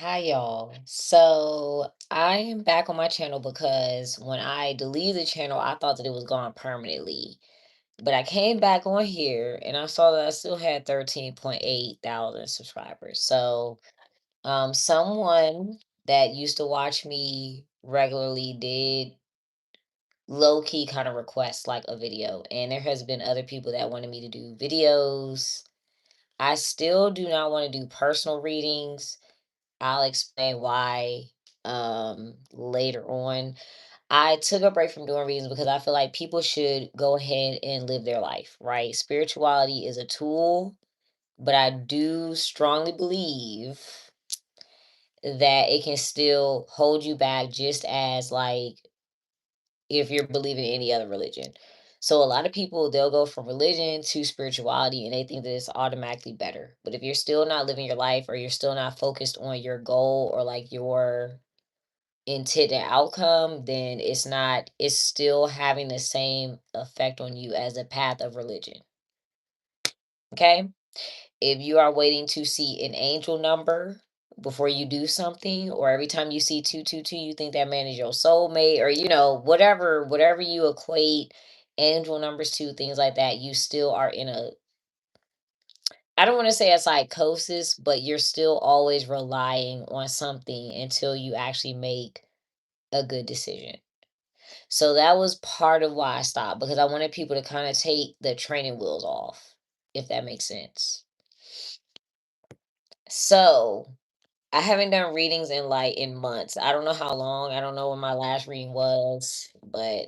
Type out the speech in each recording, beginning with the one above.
Hi y'all. So I am back on my channel because when I deleted the channel, I thought that it was gone permanently. But I came back on here and I saw that I still had 13.8 thousand subscribers. So someone that used to watch me regularly did low key kind of request like a video. And there has been other people that wanted me to do videos. I still do not want to do personal readings. I'll explain why later on. I took a break from doing readings because I feel like people should go ahead and live their life, right? Spirituality is a tool, but I do strongly believe that it can still hold you back just as like if you're believing in any other religion. So a lot of people they'll go from religion to spirituality and they think that it's automatically better. But if you're still not living your life or you're still not focused on your goal or like your intended outcome, then it's still having the same effect on you as a path of religion. Okay? If you are waiting to see an angel number before you do something, or every time you see 222, you think that man is your soulmate, or whatever you equate angel numbers to, things like that, you still are in a I don't want to say a psychosis, but you're still always relying on something until you actually make a good decision. So that was part of why I stopped because I wanted people to kind of take the training wheels off, if that makes sense. So I haven't done readings in months. I don't know how long. I don't know when my last reading was, but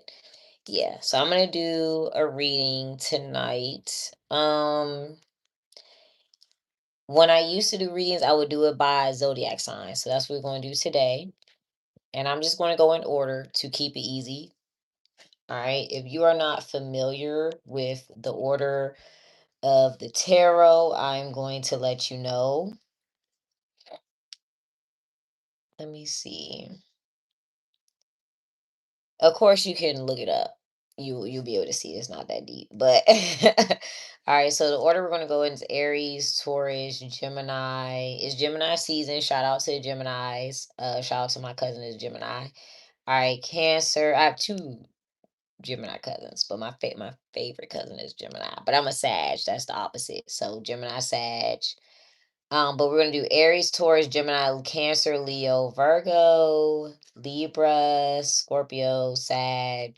yeah. So I'm gonna do a reading tonight. When I used to do readings, I would do it by zodiac sign. So that's what we're going to do today. And I'm just going to go in order to keep it easy. All right. If you are not familiar with the order of the tarot, I'm going to let you know. Let me see. Of course, you can look it up. You'll be able to see it's not that deep. But all right, so the order we're going to go in is Aries, Taurus, Gemini. It's Gemini season. Shout out to the Geminis. Shout out to my cousin is Gemini. All right, Cancer. I have two Gemini cousins, but my favorite cousin is Gemini. But I'm a Sag. That's the opposite. So Gemini, Sag. But we're gonna do Aries, Taurus, Gemini, Cancer, Leo, Virgo, Libra, Scorpio, Sag,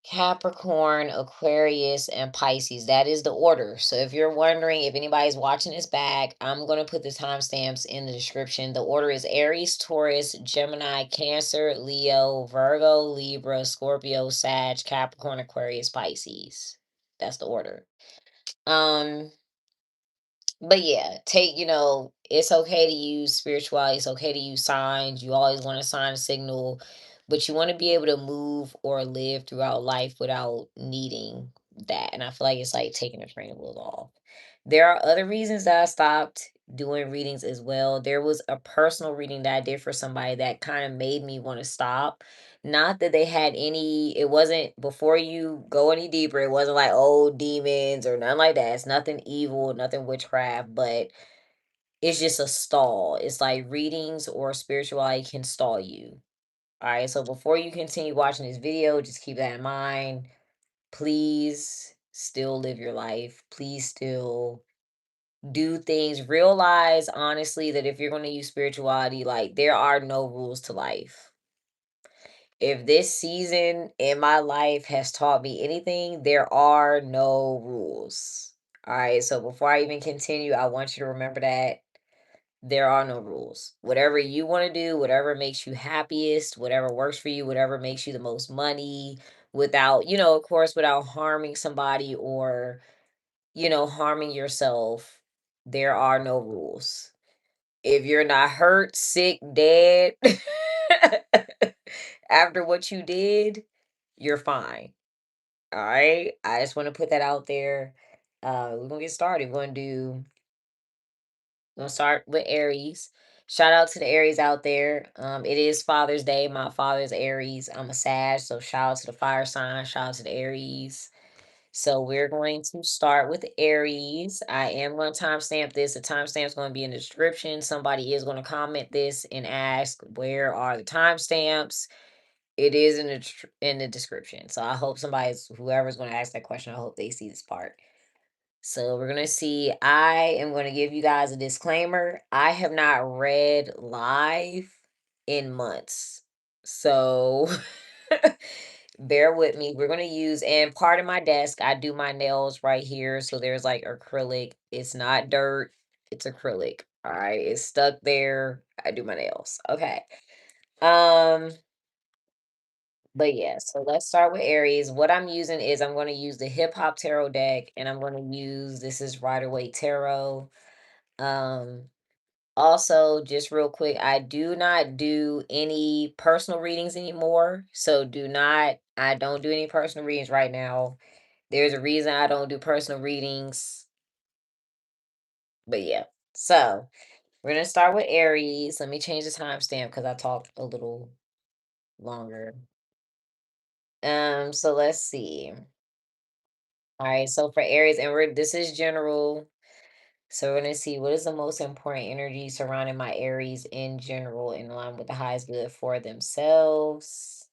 Capricorn, Aquarius, and Pisces. That is the order. So if you're wondering if anybody's watching this back, I'm gonna put the timestamps in the description. The order is Aries, Taurus, Gemini, Cancer, Leo, Virgo, Libra, Scorpio, Sag, Capricorn, Aquarius, Pisces. That's the order. Um but yeah, it's okay to use spirituality, it's okay to use signs. You always want to sign a signal, but you want to be able to move or live throughout life without needing that. And I feel like it's like taking the training wheels off. There are other reasons that I stopped doing readings as well. There was a personal reading that I did for somebody that kind of made me want to stop. Not that they had any, it wasn't before you go any deeper, it wasn't like old demons or nothing like that. It's nothing evil, nothing witchcraft, but it's just a stall. It's like readings or spirituality can stall you. All right. So before you continue watching this video, just keep that in mind. Please still live your life. Please still do things. Realize honestly that if you're going to use spirituality, like there are no rules to life. If this season in my life has taught me anything, there are no rules. All right. So before I even continue, I want you to remember that there are no rules. Whatever you want to do, whatever makes you happiest, whatever works for you, whatever makes you the most money without, of course, without harming somebody or, harming yourself, there are no rules. If you're not hurt, sick, dead after what you did, you're fine. All right. I just want to put that out there. We're gonna get started. We're gonna start with Aries. Shout out to the Aries out there. It is Father's Day. My father's Aries. I'm a Sag, so shout out to the fire sign. Shout out to the Aries. So we're going to start with Aries. I am going to timestamp this. The timestamp is going to be in the description. Somebody is going to comment this and ask, where are the timestamps? It is in in the description. So I hope whoever's going to ask that question, I hope they see this part. So we're going to see. I am going to give you guys a disclaimer. I have not read live in months. So bear with me. We're going to use, and part of my desk, I do my nails right here. So there's like acrylic. It's not dirt, it's acrylic. All right. It's stuck there. I do my nails. Okay. Um, but yeah, so let's start with Aries. What I'm using is I'm going to use the Hip Hop Tarot deck, and I'm going to use this is Rider Waite Tarot. Um, Also, just real quick, I do not do any personal readings anymore. So I don't do any personal readings right now. There's a reason I don't do personal readings. But yeah. So we're gonna start with Aries. Let me change the timestamp because I talked a little longer. So let's see. All right, so for Aries, and this is general. So we're gonna see what is the most important energy surrounding my Aries in general in line with the highest good for themselves.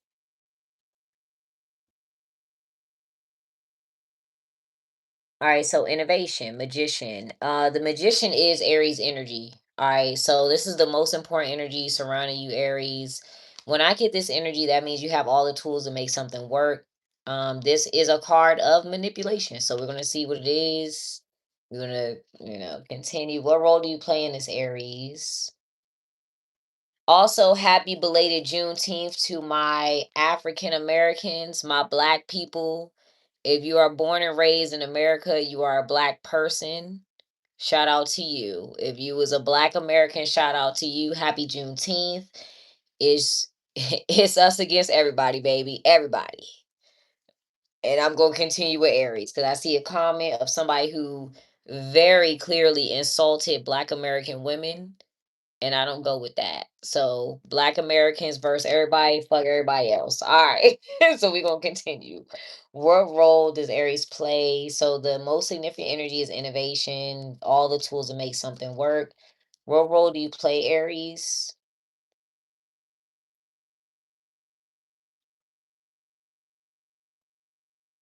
All right, so innovation, magician. The magician is Aries energy. All right, so this is the most important energy surrounding you, Aries. When I get this energy, that means you have all the tools to make something work. This is a card of manipulation. So we're gonna see what it is. We're gonna, continue. What role do you play in this, Aries? Also, happy belated Juneteenth to my African Americans, my Black people. If you are born and raised in America, you are a Black person. Shout out to you. If you was a Black American, shout out to you. Happy Juneteenth. It's it's us against everybody, baby. Everybody. And I'm gonna continue with Aries because I see a comment of somebody who very clearly insulted Black American women, and I don't go with that. So Black Americans versus everybody, fuck everybody else. All right. So we're gonna continue. What role does Aries play? So the most significant energy is innovation, all the tools to make something work. What role do you play, Aries?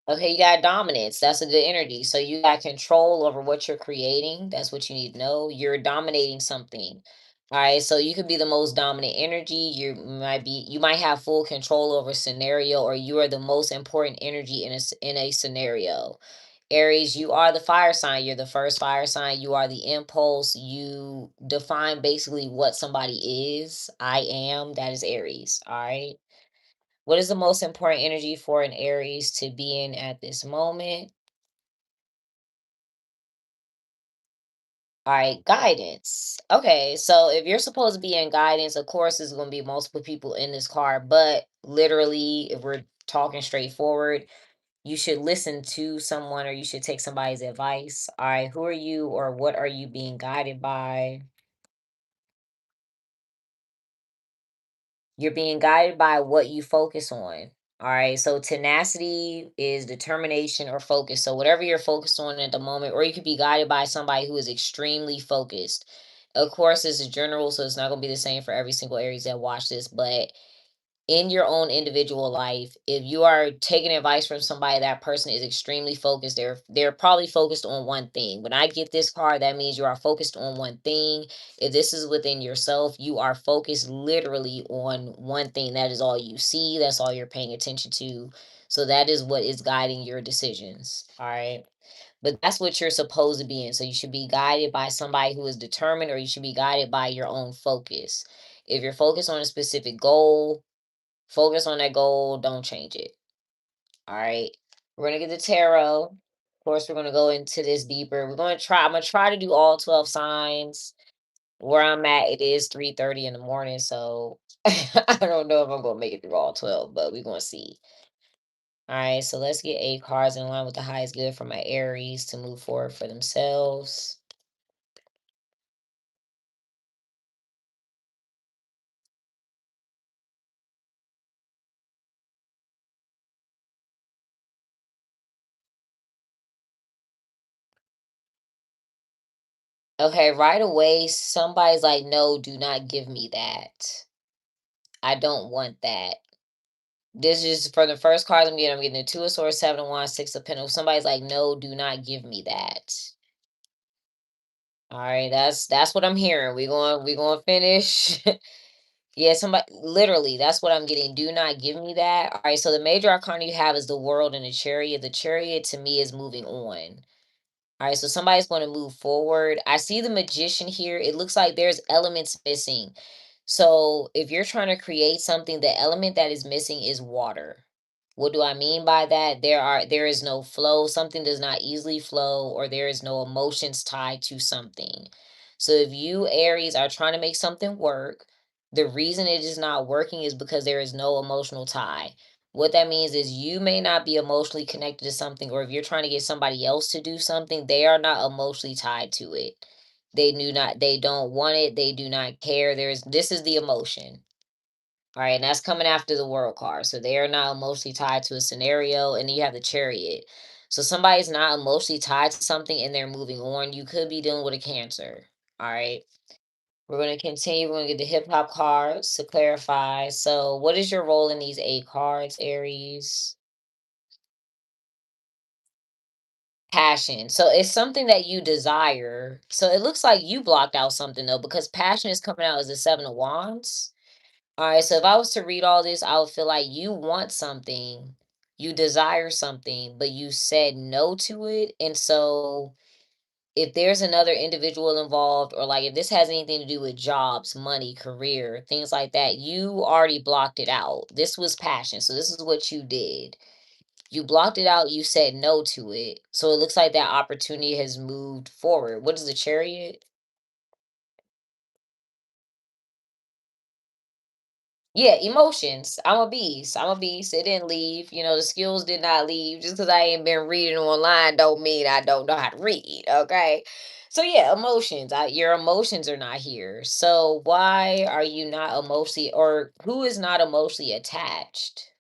Okay, you got dominance. That's a good energy. So you got control over what you're creating. That's what you need to know. You're dominating something. All right, so you could be the most dominant energy. You might have full control over a scenario, or you are the most important energy in a scenario. Aries, you are the fire sign. You're the first fire sign. You are the impulse. You define basically what somebody is. I am. That is Aries. All right. What is the most important energy for an Aries to be in at this moment? All right, guidance. Okay, so if you're supposed to be in guidance, of course, there's going to be multiple people in this card, but literally, if we're talking straightforward, you should listen to someone or you should take somebody's advice. All right, who are you or what are you being guided by? You're being guided by what you focus on. All right. So tenacity is determination or focus. So whatever you're focused on at the moment, or you could be guided by somebody who is extremely focused. Of course, this is general, so it's not going to be the same for every single Aries that watch this, but in your own individual life, if you are taking advice from somebody, that person is extremely focused. They're probably focused on one thing. When I get this card, that means you are focused on one thing. If this is within yourself, you are focused literally on one thing. That is all you see. That's all you're paying attention to. So that is what is guiding your decisions. All right. But that's what you're supposed to be in. So you should be guided by somebody who is determined, or you should be guided by your own focus. If you're focused on a specific goal, focus on that goal. Don't change it. All right. We're gonna get the tarot. Of course, we're gonna go into this deeper. I'm gonna try to do all 12 signs. Where I'm at, it is 3:30 in the morning, so I don't know if I'm gonna make it through all 12, but we're gonna see. All right, so let's get 8 cards in line with the highest good for my Aries to move forward for themselves. Okay, right away, somebody's like, no, do not give me that. I don't want that. This is for the first card I'm getting. I'm getting the two of swords, seven of wands, six of pentacles. Somebody's like, no, do not give me that. All right, that's what I'm hearing. We going to finish. Yeah, somebody literally, that's what I'm getting. Do not give me that. All right, so the major arcana you have is the world and the chariot. The chariot to me is moving on. All right, so somebody's going to move forward. I see the magician here. It looks like there's elements missing. So if you're trying to create something, the element that is missing is water. What do I mean by that? There is no flow, something does not easily flow, or there is no emotions tied to something. So if you Aries are trying to make something work, the reason it is not working is because there is no emotional tie. What that means is you may not be emotionally connected to something, or if you're trying to get somebody else to do something, they are not emotionally tied to it. They don't want it, they do not care. This is the emotion. All right, and that's coming after the world card. So they are not emotionally tied to a scenario, and then you have the chariot. So somebody's not emotionally tied to something and they're moving on. You could be dealing with a cancer. All right. We're going to continue. We're going to get the hip hop cards to clarify. So, what is your role in these eight cards, Aries? Passion. So, it's something that you desire. So, it looks like you blocked out something though, because passion is coming out as the seven of wands. All right, so if I was to read all this, I would feel like you want something, you desire something, but you said no to it. And so if there's another individual involved, or like if this has anything to do with jobs, money, career, things like that, you already blocked it out. This was passion. So this is what you did. You blocked it out, you said no to it. So it looks like that opportunity has moved forward. What is the chariot? Yeah, emotions. I'm a beast. I'm a beast. It didn't leave. The skills did not leave. Just because I ain't been reading online don't mean I don't know how to read. Okay. So yeah, emotions. Your emotions are not here. So why are you not emotionally, or who is not emotionally attached?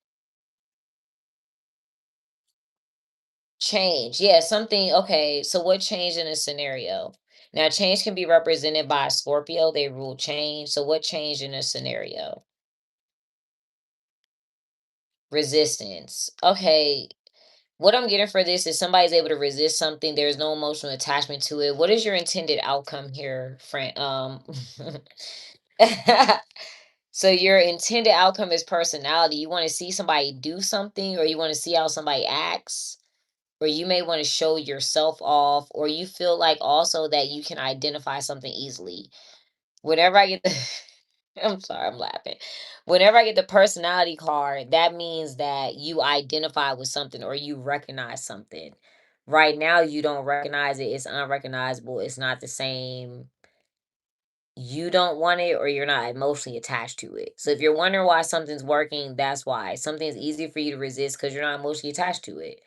Change. Yeah, something. Okay. So what changed in a scenario? Now change can be represented by Scorpio. They rule change. So what changed in a scenario? Resistance. Okay. What I'm getting for this is somebody's able to resist something. There's no emotional attachment to it. What is your intended outcome here, friend? So your intended outcome is personality. You want to see somebody do something, or you want to see how somebody acts, or you may want to show yourself off, or you feel like also that you can identify something easily. Whenever I get the I'm sorry, I'm laughing. Whenever I get the personality card, that means that you identify with something or you recognize something. Right now, you don't recognize it. It's unrecognizable. It's not the same. You don't want it, or you're not emotionally attached to it. So if you're wondering why something's working, that's why. Something's easy for you to resist because you're not emotionally attached to it.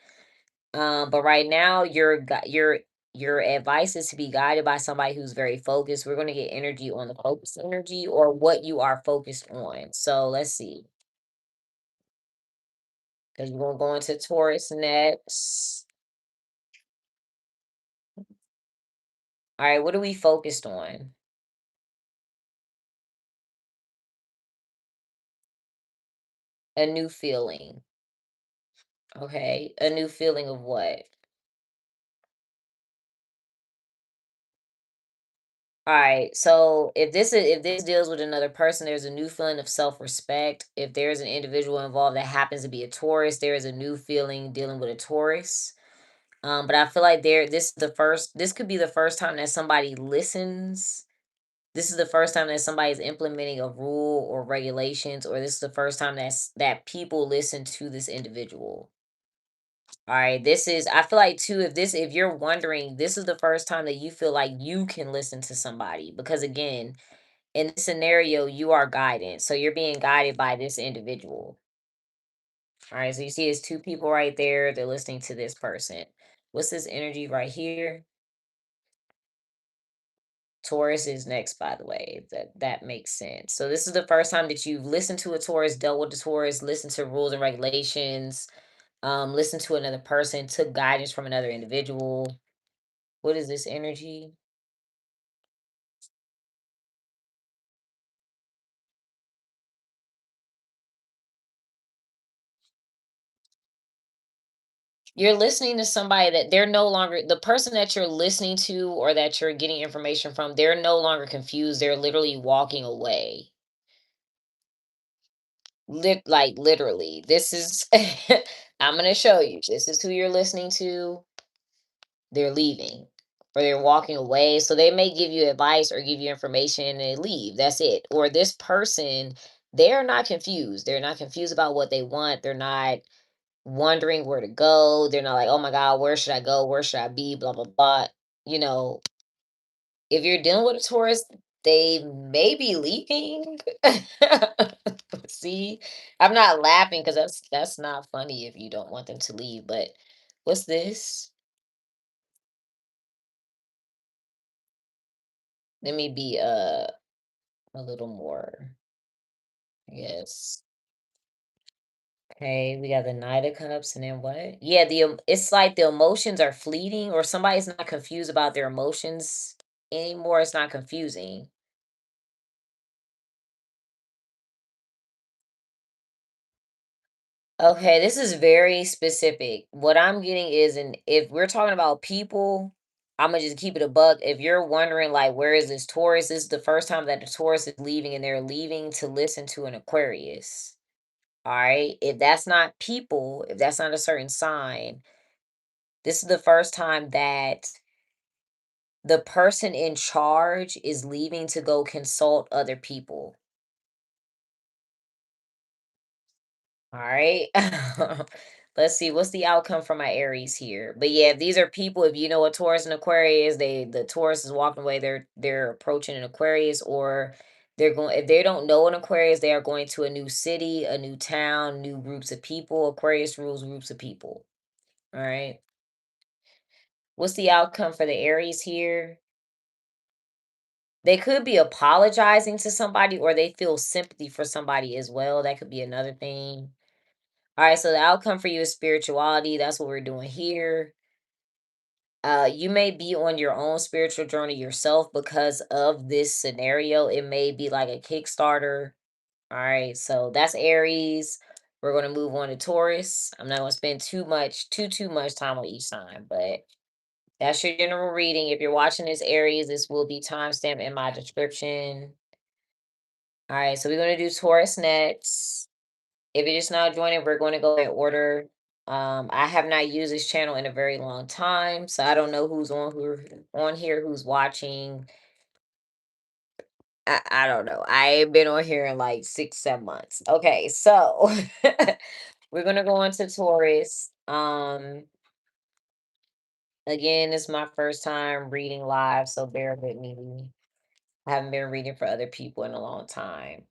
But right now, your advice is to be guided by somebody who's very focused. We're going to get energy on the focus energy, or what you are focused on. So let's see, because we're going to go into Taurus next. All right, what are we focused on? A new feeling. Okay, a new feeling of what? All right. So if this deals with another person, there's a new feeling of self-respect. If there's an individual involved that happens to be a Taurus, there is a new feeling dealing with a Taurus. But I feel like this could be the first time that somebody listens. This is the first time that somebody is implementing a rule or regulations, or this is the first time that people listen to this individual. All right, I feel like too, if you're wondering, this is the first time that you feel like you can listen to somebody, because again, in this scenario, you are guided. So you're being guided by this individual. All right, so you see it's two people right there. They're listening to this person. What's this energy right here? Taurus is next, by the way. That makes sense. So this is the first time that you've listened to a Taurus, dealt with the Taurus, listened to rules and regulations, listened to another person, took guidance from another individual. What is this energy? You're listening to somebody that they're no longer the person that you're listening to or that you're getting information from, they're no longer confused. They're literally walking away. Like literally. This is I'm gonna show you. This is who you're listening to. They're leaving. Or they're walking away. So they may give you advice or give you information and they leave. That's it. Or this person, they're not confused. They're not confused about what they want. They're not wondering where to go. They're not like, oh my God, where should I go? Where should I be? Blah, blah, blah. You know, if you're dealing with a Taurus, they may be leaving. See, I'm not laughing because that's not funny if you don't want them to leave. But what's this? Let me be a little more. Yes. Okay, we got the Knight of Cups, and then what? Yeah, it's like the emotions are fleeting, or somebody's not confused about their emotions anymore. It's not confusing. Okay, this is very specific. What I'm getting is, and if we're talking about people, I'm gonna just keep it a buck. If you're wondering, like, where is this Taurus? This is the first time that the Taurus is leaving, and they're leaving to listen to an Aquarius. All right. If that's not people, if that's not a certain sign, this is the first time that the person in charge is leaving to go consult other people. All right. Let's see what's the outcome for my Aries here. But yeah, if these are people, if you know what Taurus and Aquarius, the Taurus is walking away, they're approaching an Aquarius, or they're going if they don't know an Aquarius, they are going to a new city, a new town, new groups of people. Aquarius rules groups of people. All right. What's the outcome for the Aries here? They could be apologizing to somebody or they feel sympathy for somebody as well. That could be another thing. All right, so the outcome for you is spirituality. That's what we're doing here. You may be on your own spiritual journey yourself because of this scenario. It may be like a Kickstarter. All right, so that's Aries. We're going to move on to Taurus. I'm not going to spend too much time on each sign, but that's your general reading. If you're watching this Aries, this will be timestamped in my description. All right, so we're going to do Taurus next. If you're just now joining, we're going to go in order. I have not used this channel in a very long time, so I don't know who on here, who's watching. I don't know. I ain't been on here in like 6, 7 months. Okay, so we're gonna go into Taurus. Again, it's my first time reading live, so bear with me. I haven't been reading for other people in a long time.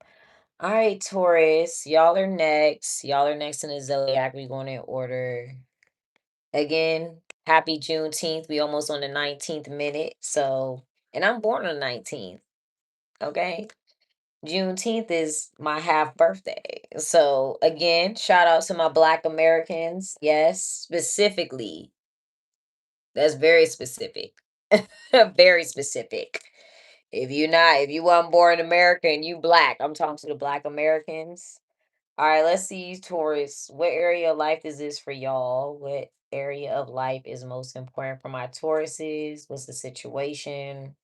All right, Taurus, y'all are next. Y'all are next in the zodiac. We're going in order. Again, happy Juneteenth. We almost on the 19th minute. So, and I'm born on the 19th. Okay. Juneteenth is my half birthday. So, again, shout out to my Black Americans. Yes, specifically. That's very specific. Very specific. If you weren't born in America and you Black, I'm talking to the Black Americans. All right, let's see, Taurus. What area of life is this for y'all? What area of life is most important for my Tauruses? What's the situation?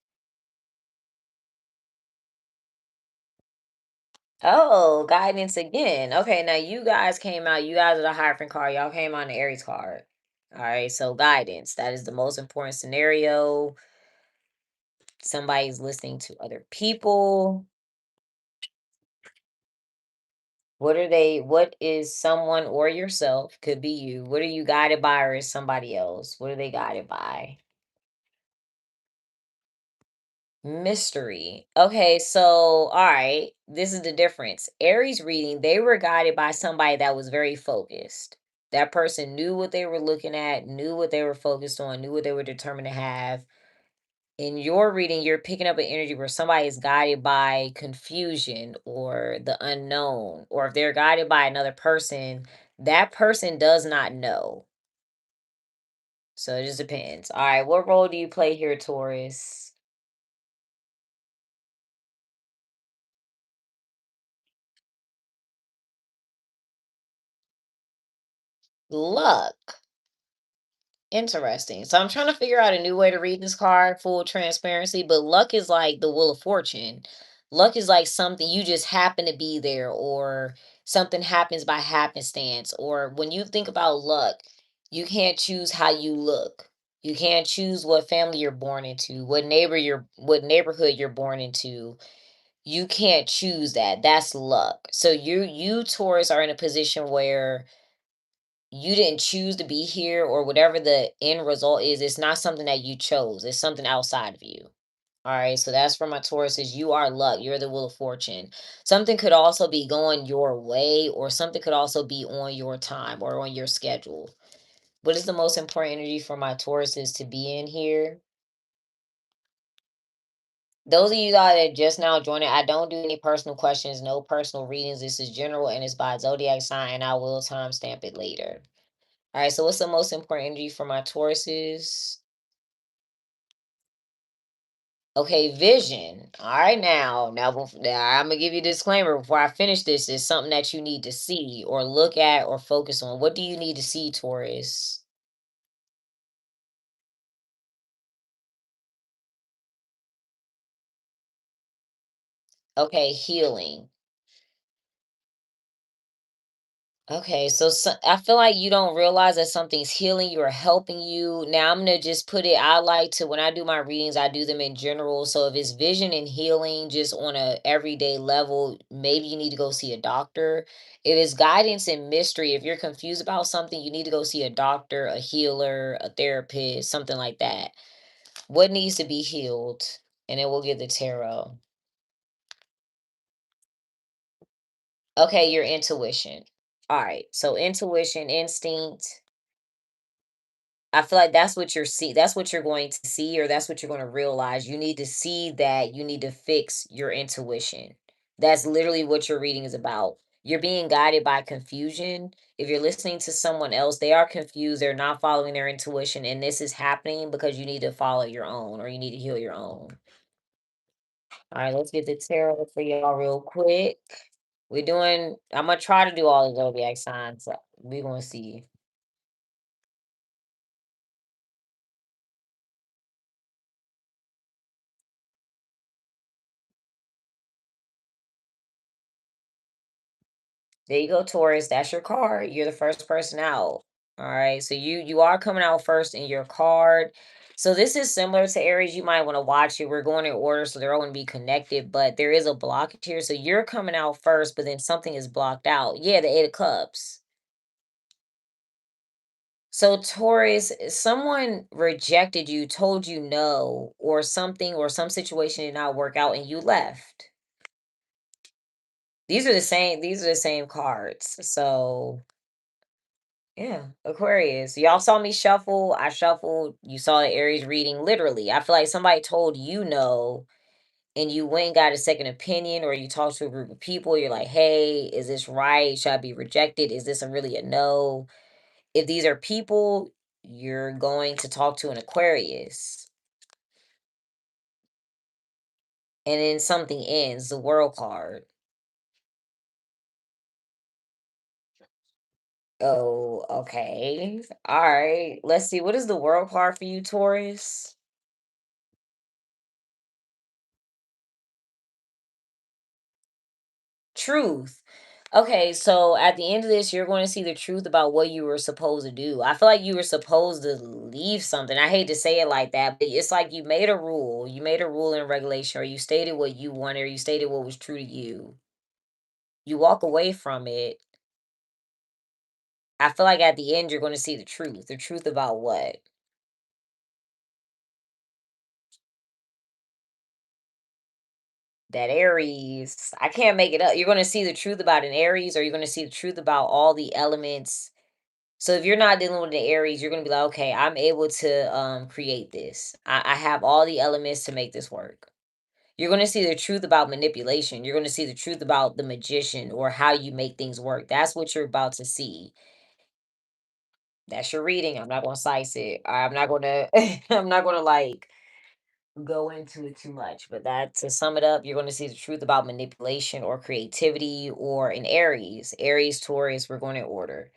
Oh, guidance again. Okay, now you guys came out. You guys are the Hierophant card. Y'all came on the Aries card. All right, so guidance. That is the most important scenario. Somebody's listening to other people. What is someone or yourself, could be you. What are you guided by, or is somebody else? What are they guided by? Mystery. Okay, so all right, this is the difference. Aries reading, they were guided by somebody that was very focused. That person knew what they were looking at, knew what they were focused on, knew what they were determined to have. In your reading, you're picking up an energy where somebody is guided by confusion or the unknown, or if they're guided by another person, that person does not know. So it just depends. All right, what role do you play here, Taurus? Luck. Interesting. So I'm trying to figure out a new way to read this card, full transparency, but luck is like the wheel of fortune. Luck is like something you just happen to be there, or something happens by happenstance. Or when you think about luck, you can't choose how you look. You can't choose what family you're born into, what neighborhood you're born into. You can't choose that. That's luck. So you Taurus are in a position where you didn't choose to be here, or whatever the end result is, it's not something that you chose. It's something outside of you. All right. So that's for my Tauruses. You are luck. You're the wheel of fortune. Something could also be going your way, or something could also be on your time or on your schedule. What is the most important energy for my Tauruses to be in here? Those of you that just now joining, I don't do any personal questions, no personal readings. This is general and it's by zodiac sign, and I will timestamp it later. All right, so what's the most important energy for my Tauruses? Okay, vision. All right, now I'm gonna give you a disclaimer before I finish this. Is something that you need to see or look at or focus on. What do you need to see, Taurus? Okay, healing. Okay, so I feel like you don't realize that something's healing you or helping you. Now I'm gonna just put it. I like to, when I do my readings, I do them in general. So if it's vision and healing, just on a everyday level, maybe you need to go see a doctor. If it's guidance and mystery, if you're confused about something, you need to go see a doctor, a healer, a therapist, something like that. What needs to be healed, and then we'll get the tarot. Okay, your intuition. All right, so intuition, instinct. I feel like that's what you're going to see, or that's what you're going to realize. You need to see that you need to fix your intuition. That's literally what your reading is about. You're being guided by confusion. If you're listening to someone else, they are confused, they're not following their intuition, and this is happening because you need to follow your own, or you need to heal your own. All right, let's get the tarot for y'all real quick. I'm gonna try to do all the zodiac signs. So we're gonna see. There you go, Taurus. That's your card. You're the first person out. All right. So you are coming out first in your card. So this is similar to Aries. You might want to watch it. We're going in order, so they're all going to be connected, but there is a blockage here. So you're coming out first, but then something is blocked out. Yeah, the Eight of Cups. So Taurus, someone rejected you, told you no, or something, or some situation did not work out, and you left. These are the same. These are the same cards. So yeah, Aquarius. Y'all saw me shuffle. I shuffled. You saw the Aries reading. Literally, I feel like somebody told you no, and you went and got a second opinion, or you talked to a group of people. You're like, hey, is this right? Should I be rejected? Is this really a no? If these are people, you're going to talk to an Aquarius. And then something ends, the World card. Oh, okay. All right. Let's see. What is the World card for you, Taurus? Truth. Okay, so at the end of this, you're going to see the truth about what you were supposed to do. I feel like you were supposed to leave something. I hate to say it like that, but it's like you made a rule. You made a rule and regulation, or you stated what you wanted, or you stated what was true to you. You walk away from it. I feel like at the end, you're going to see the truth. The truth about what? That Aries. I can't make it up. You're going to see the truth about an Aries, or you're going to see the truth about all the elements. So if you're not dealing with the Aries, you're gonna be like, okay, I'm able to create this. I have all the elements to make this work. You're gonna see the truth about manipulation. You're gonna see the truth about the magician, or how you make things work. That's what you're about to see. That's your reading. I'm not gonna slice it. I'm not gonna I'm not gonna like go into it too much. But that, to sum it up, you're gonna see the truth about manipulation or creativity, or an Aries. Aries, Taurus, we're going in order.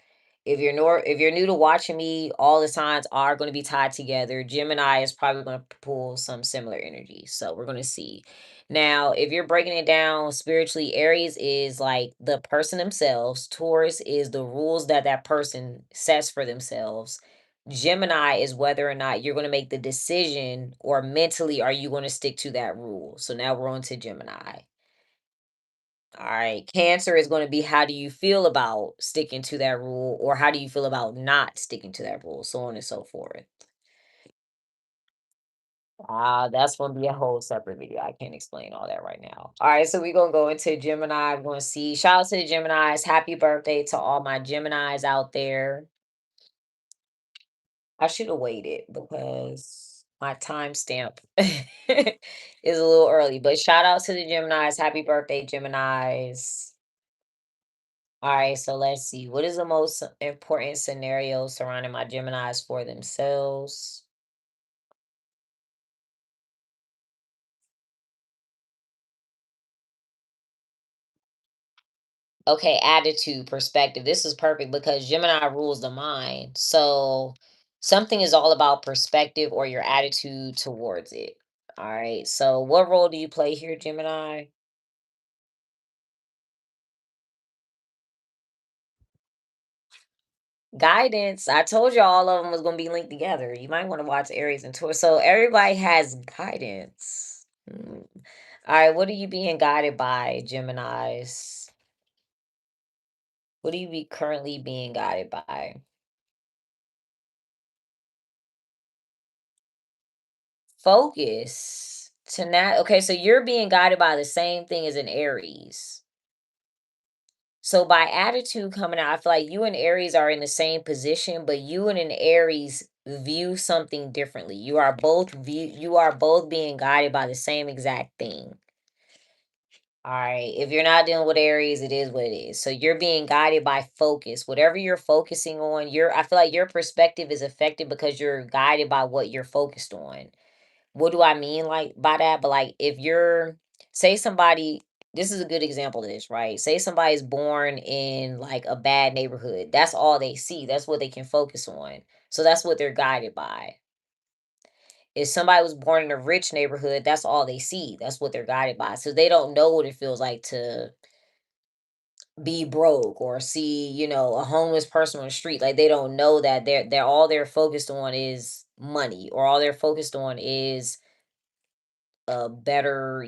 If you're new to watching me, all the signs are going to be tied together. Gemini is probably going to pull some similar energy. So we're going to see. Now, if you're breaking it down spiritually, Aries is like the person themselves. Taurus is the rules that that person sets for themselves. Gemini is whether or not you're going to make the decision, or mentally are you going to stick to that rule. So now we're on to Gemini. All right. Cancer is going to be, how do you feel about sticking to that rule, or how do you feel about not sticking to that rule, so on and so forth. That's going to be a whole separate video. I can't explain all that right now. All right. So we're going to go into Gemini. I'm going to see. Shout out to the Geminis. Happy birthday to all my Geminis out there. I should have waited because my timestamp is a little early. But shout out to the Geminis. Happy birthday, Geminis. All right, so let's see. What is the most important scenario surrounding my Geminis for themselves? Okay, attitude, perspective. This is perfect because Gemini rules the mind. So something is all about perspective or your attitude towards it. All right, so what role do you play here, Gemini? Guidance. I told you all of them was going to be linked together. You might want to watch Aries and Taurus. So everybody has guidance. All right, what are you being guided by, Geminis? What are you be currently being guided by? Focus. To not okay, so you're being guided by the same thing as an Aries. So by attitude coming out, I feel like you and Aries are in the same position, but you and an Aries view something differently. You are both being guided by the same exact thing. All right. If you're not dealing with Aries, it is what it is. So you're being guided by focus. Whatever you're focusing on, I feel like your perspective is affected because you're guided by what you're focused on. What do I mean like by that? But like if you're say somebody this is a good example of this, right? Say somebody's born in like a bad neighborhood. That's all they see. That's what they can focus on. So that's what they're guided by. If somebody was born in a rich neighborhood, that's all they see. That's what they're guided by. So they don't know what it feels like to be broke or see, a homeless person on the street. Like they don't know that they're all they're focused on is money, or all they're focused on is a better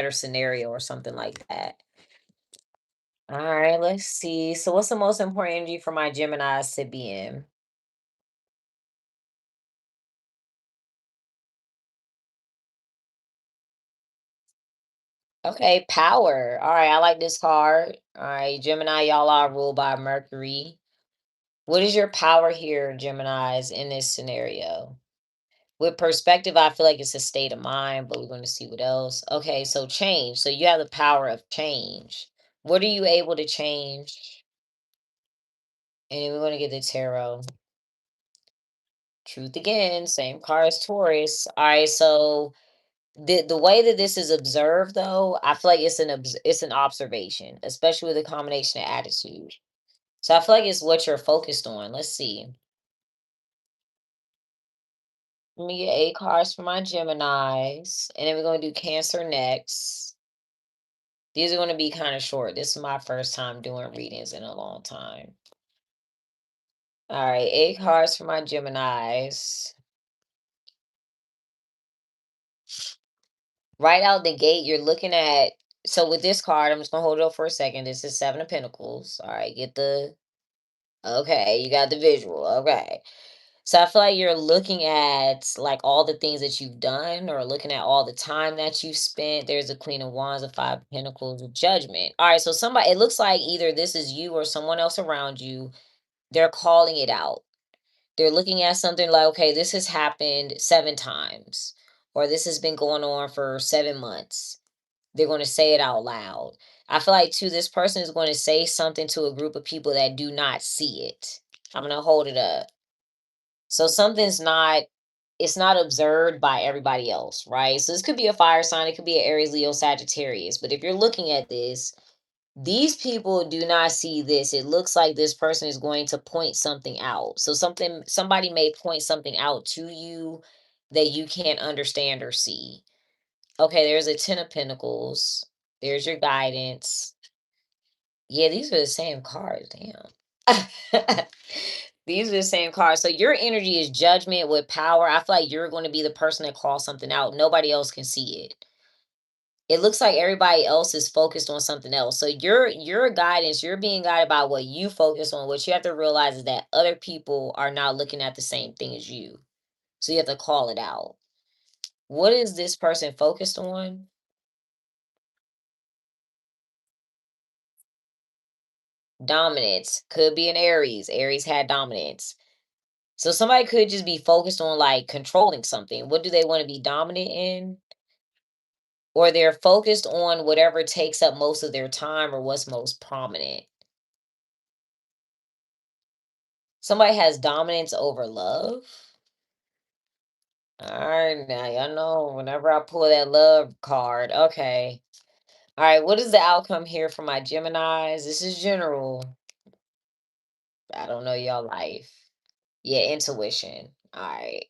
scenario or something like that. All right, let's see. So what's the most important energy for my Geminis to be in? Okay, power. All right, I like this card. All right, Gemini, y'all are ruled by Mercury. What is your power here, Geminis, in this scenario? With perspective, I feel like it's a state of mind, but we're going to see what else. Okay, so change. So you have the power of change. What are you able to change? And then we're going to get the tarot. Truth again, same card as Taurus. All right, so the way that this is observed, though, I feel like it's an observation, especially with a combination of attitude. So I feel like it's what you're focused on. Let's see. Let me get 8 cards for my Geminis, and then we're going to do Cancer next. These are going to be kind of short. This is my first time doing readings in a long time. All right, 8 cards for my Geminis. Right out the gate, you're looking at. So with this card, I'm just gonna hold it up for a second. This is Seven of Pentacles. All right, get the. Okay, you got the visual. Okay. So I feel like you're looking at like all the things that you've done, or looking at all the time that you've spent. There's a Queen of Wands, a Five of Pentacles, a Judgment. All right, so somebody, it looks like either this is you or someone else around you. They're calling it out. They're looking at something like, okay, this has happened 7 times, or this has been going on for 7 months. They're going to say it out loud. I feel like too, this person is going to say something to a group of people that do not see it. I'm going to hold it up. So something's not, it's not observed by everybody else, right? So this could be a fire sign, it could be an Aries, Leo, Sagittarius. But if you're looking at this, These people do not see this. It looks like this person is going to point something out. So somebody may point something out to you that you can't understand or see. Okay, there's a 10 of pentacles. There's your guidance. Yeah, these are the same cards. Damn. These are the same cards. So your energy is judgment with power. I feel like you're going to be the person that calls something out. Nobody else can see it. It looks like everybody else is focused on something else. So your guidance, you're being guided by what you focus on. What you have to realize is that other people are not looking at the same thing as you. So you have to call it out. What is this person focused on? Dominance. Could be an Aries. Aries had dominance. So somebody could just be focused on like controlling something. What do they want to be dominant in? Or they're focused on whatever takes up most of their time or what's most prominent. Somebody has dominance over love. All right, now y'all know whenever I pull that love card. Okay. All right, what is the outcome here for my Geminis? This is general. I don't know y'all life. Yeah, intuition. All right.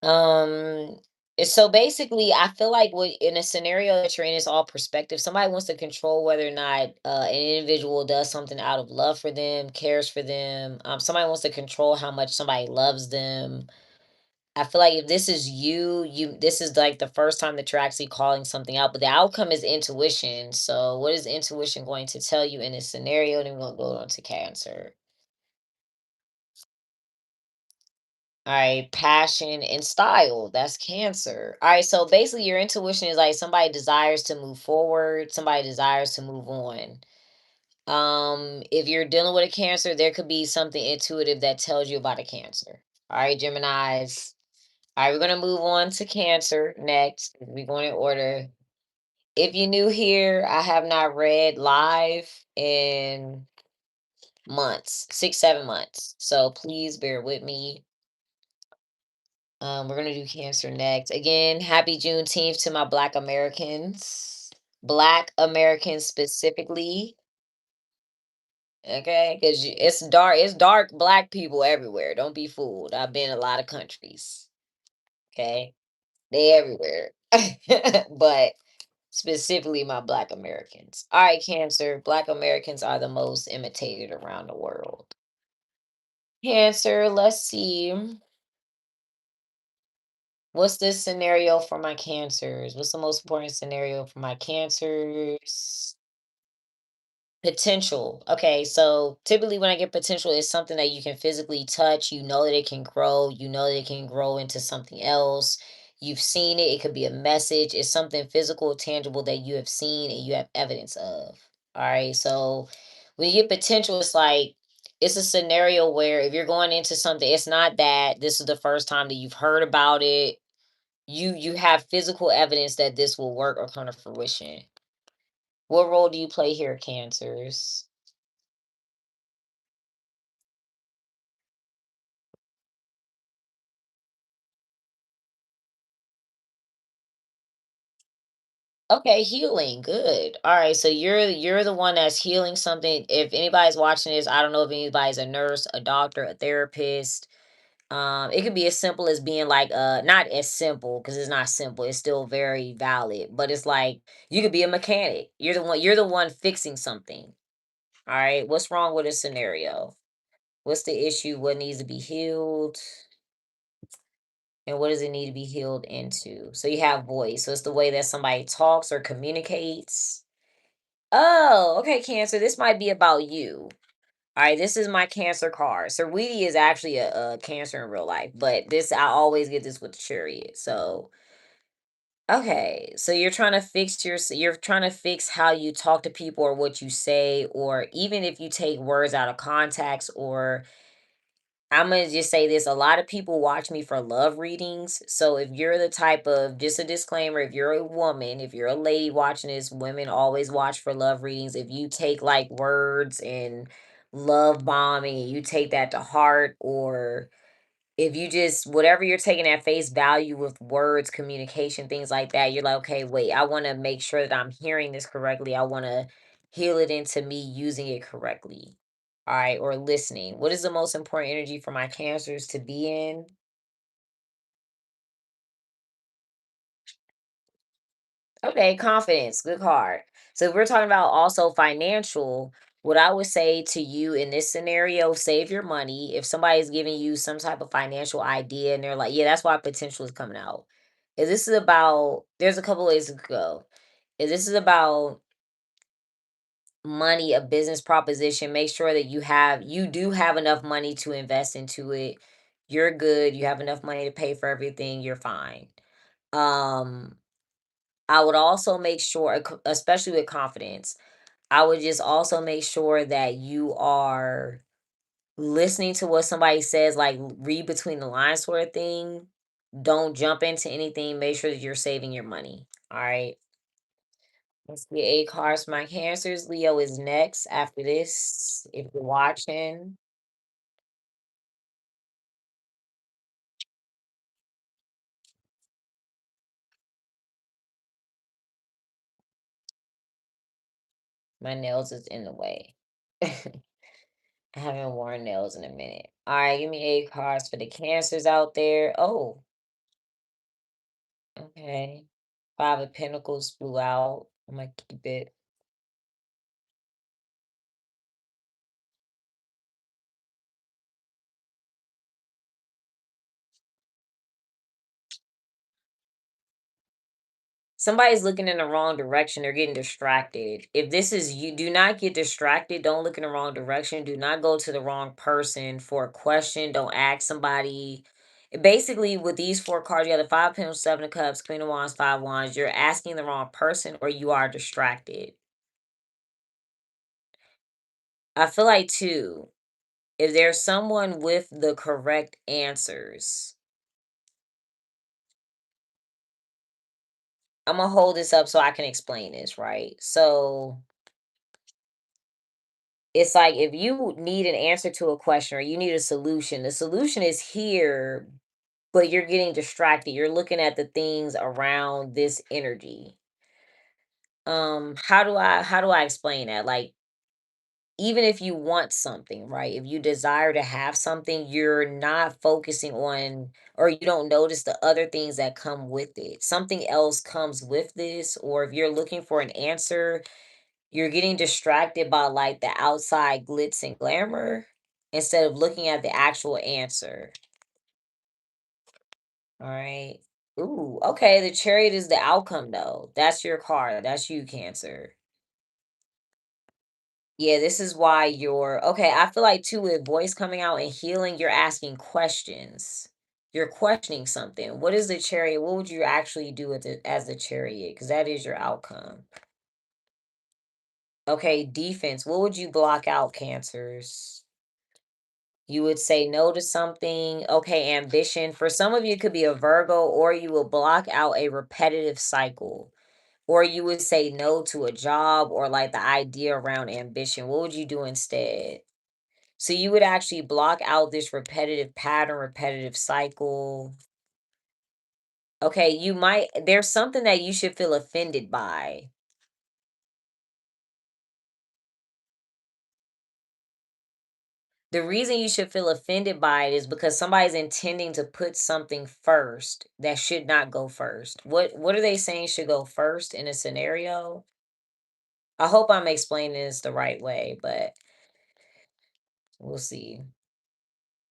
Um, so basically, I feel like what in a scenario that you're in, it's all perspective. Somebody wants to control whether or not an individual does something out of love for them, cares for them. Somebody wants to control how much somebody loves them. I feel like if this is you, this is like the first time that you're actually calling something out. But the outcome is intuition. So, what is intuition going to tell you in this scenario? Then we're gonna go on to Cancer. All right, passion and style. That's Cancer. All right, so basically, your intuition is like somebody desires to move forward, somebody desires to move on. If you're dealing with a Cancer, there could be something intuitive that tells you about a Cancer. All right, Geminis. All right, we're gonna move on to Cancer next. We're going in order. If you're new here, I have not read live in months, 6, 7 months. So please bear with me. We're gonna do Cancer next. Again, happy Juneteenth to my Black Americans. Black Americans specifically. Okay, because it's dark black people everywhere. Don't be fooled. I've been in a lot of countries. Okay. They everywhere. But specifically my Black Americans. All right, Cancer. Black Americans are the most imitated around the world. Cancer, let's see. What's this scenario for my Cancers? What's the most important scenario for my Cancers? Potential. Okay, so typically when I get potential, it's something that you can physically touch. You know that it can grow. You know that it can grow into something else. You've seen it. It could be a message. It's something physical, tangible that you have seen and you have evidence of. All right. So when you get potential, it's like it's a scenario where if you're going into something, it's not that this is the first time that you've heard about it. You have physical evidence that this will work or come to fruition. What role do you play here, Cancers? Okay, healing. Good. All right. So you're the one that's healing something. If anybody's watching this, I don't know if anybody's a nurse, a doctor, a therapist. It could be as simple as being like not as simple because it's not simple. It's still very valid, but it's like you could be a mechanic. You're the one fixing something. All right. What's wrong with a scenario? What's the issue? What needs to be healed? And what does it need to be healed into? So you have voice. So it's the way that somebody talks or communicates. Oh, okay, Cancer. This might be about you. All right, this is my Cancer card. Sarweedy is actually a Cancer in real life, but this I always get this with the Chariot. So okay, so you're trying to fix how you talk to people or what you say, or even if you take words out of context or I'm gonna just say this. A lot of people watch me for love readings. So if you're the type of, just a disclaimer, if you're a woman, if you're a lady watching this, women always watch for love readings. If you take like words and love bombing and you take that to heart, or If you just whatever you're taking at face value with words, communication, things like that, you're like, okay, wait, I want to make sure that I'm hearing this correctly. I want to heal it into me using it correctly. All right, or listening. What is the most important energy for my cancers to be in? Okay, confidence, good card. So if we're talking about also financial, what I would say to you in this scenario, save your money. If somebody's giving you some type of financial idea and they're like, yeah, that's why potential is coming out. If this is about, there's a couple ways to go. If this is about money, a business proposition, make sure that you do have enough money to invest into it. You're good. You have enough money to pay for everything. You're fine. Um, I would also make sure, especially with confidence, I would just also make sure that you are listening to what somebody says, like read between the lines sort of thing. Don't jump into anything. Make sure that you're saving your money. All right. Let's get 8 cards for my cancers. Leo is next after this. If you're watching, my nails is in the way. I haven't worn nails in a minute. All right, give me 8 cards for the cancers out there. Oh, okay. 5 of Pentacles flew out. I'm gonna keep it. Somebody's looking in the wrong direction. They're getting distracted. If this is you, do not get distracted. Don't look in the wrong direction. Do not go to the wrong person for a question. Don't ask somebody. Basically, with these 4 cards, you have the 5 of Pentacles, 7 of Cups, Queen of Wands, 5 of Wands. You're asking the wrong person or you are distracted. I feel like, too, if there's someone with the correct answers, I'm going to hold this up so I can explain this, right? So it's like if you need an answer to a question or you need a solution, the solution is here, but you're getting distracted. You're looking at the things around this energy. How do I explain that? Like, even if you want something, right? If you desire to have something, you're not focusing on or you don't notice the other things that come with it. Something else comes with this, or if you're looking for an answer, you're getting distracted by like the outside glitz and glamour instead of looking at the actual answer. All right. Ooh, okay. The chariot is the outcome though. That's your card. That's you, Cancer. Yeah, this is why you're okay. I feel like too with voice coming out and healing, you're asking questions. You're questioning something. What is the chariot? What would you actually do with it as the chariot? Because that is your outcome. Okay, defense. What would you block out, Cancers? You would say no to something. Okay, ambition. For some of you, it could be a Virgo, or you will block out a repetitive cycle. Or you would say no to a job or like the idea around ambition. What would you do instead? So you would actually block out this repetitive pattern, repetitive cycle. Okay, there's something that you should feel offended by. The reason you should feel offended by it is because somebody's intending to put something first that should not go first. What are they saying should go first in a scenario? I hope I'm explaining this the right way, but we'll see.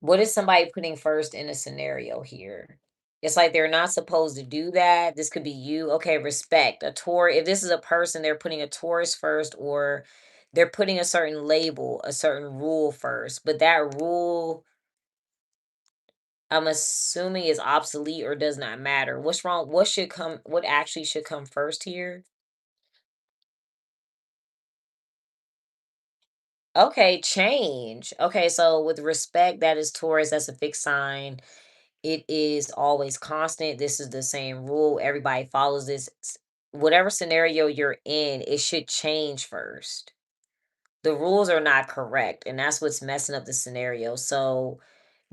What is somebody putting first in a scenario here? It's like they're not supposed to do that. This could be you. Okay, respect. A Taurus, if this is a person, they're putting a Taurus first, or they're putting a certain label, a certain rule first. But that rule, I'm assuming, is obsolete or does not matter. What's wrong? What actually should come first here? Okay, change. Okay, so with respect, that is Taurus, that's a fixed sign. It is always constant. This is the same rule. Everybody follows this. Whatever scenario you're in, it should change first. The rules are not correct, and that's what's messing up the scenario. So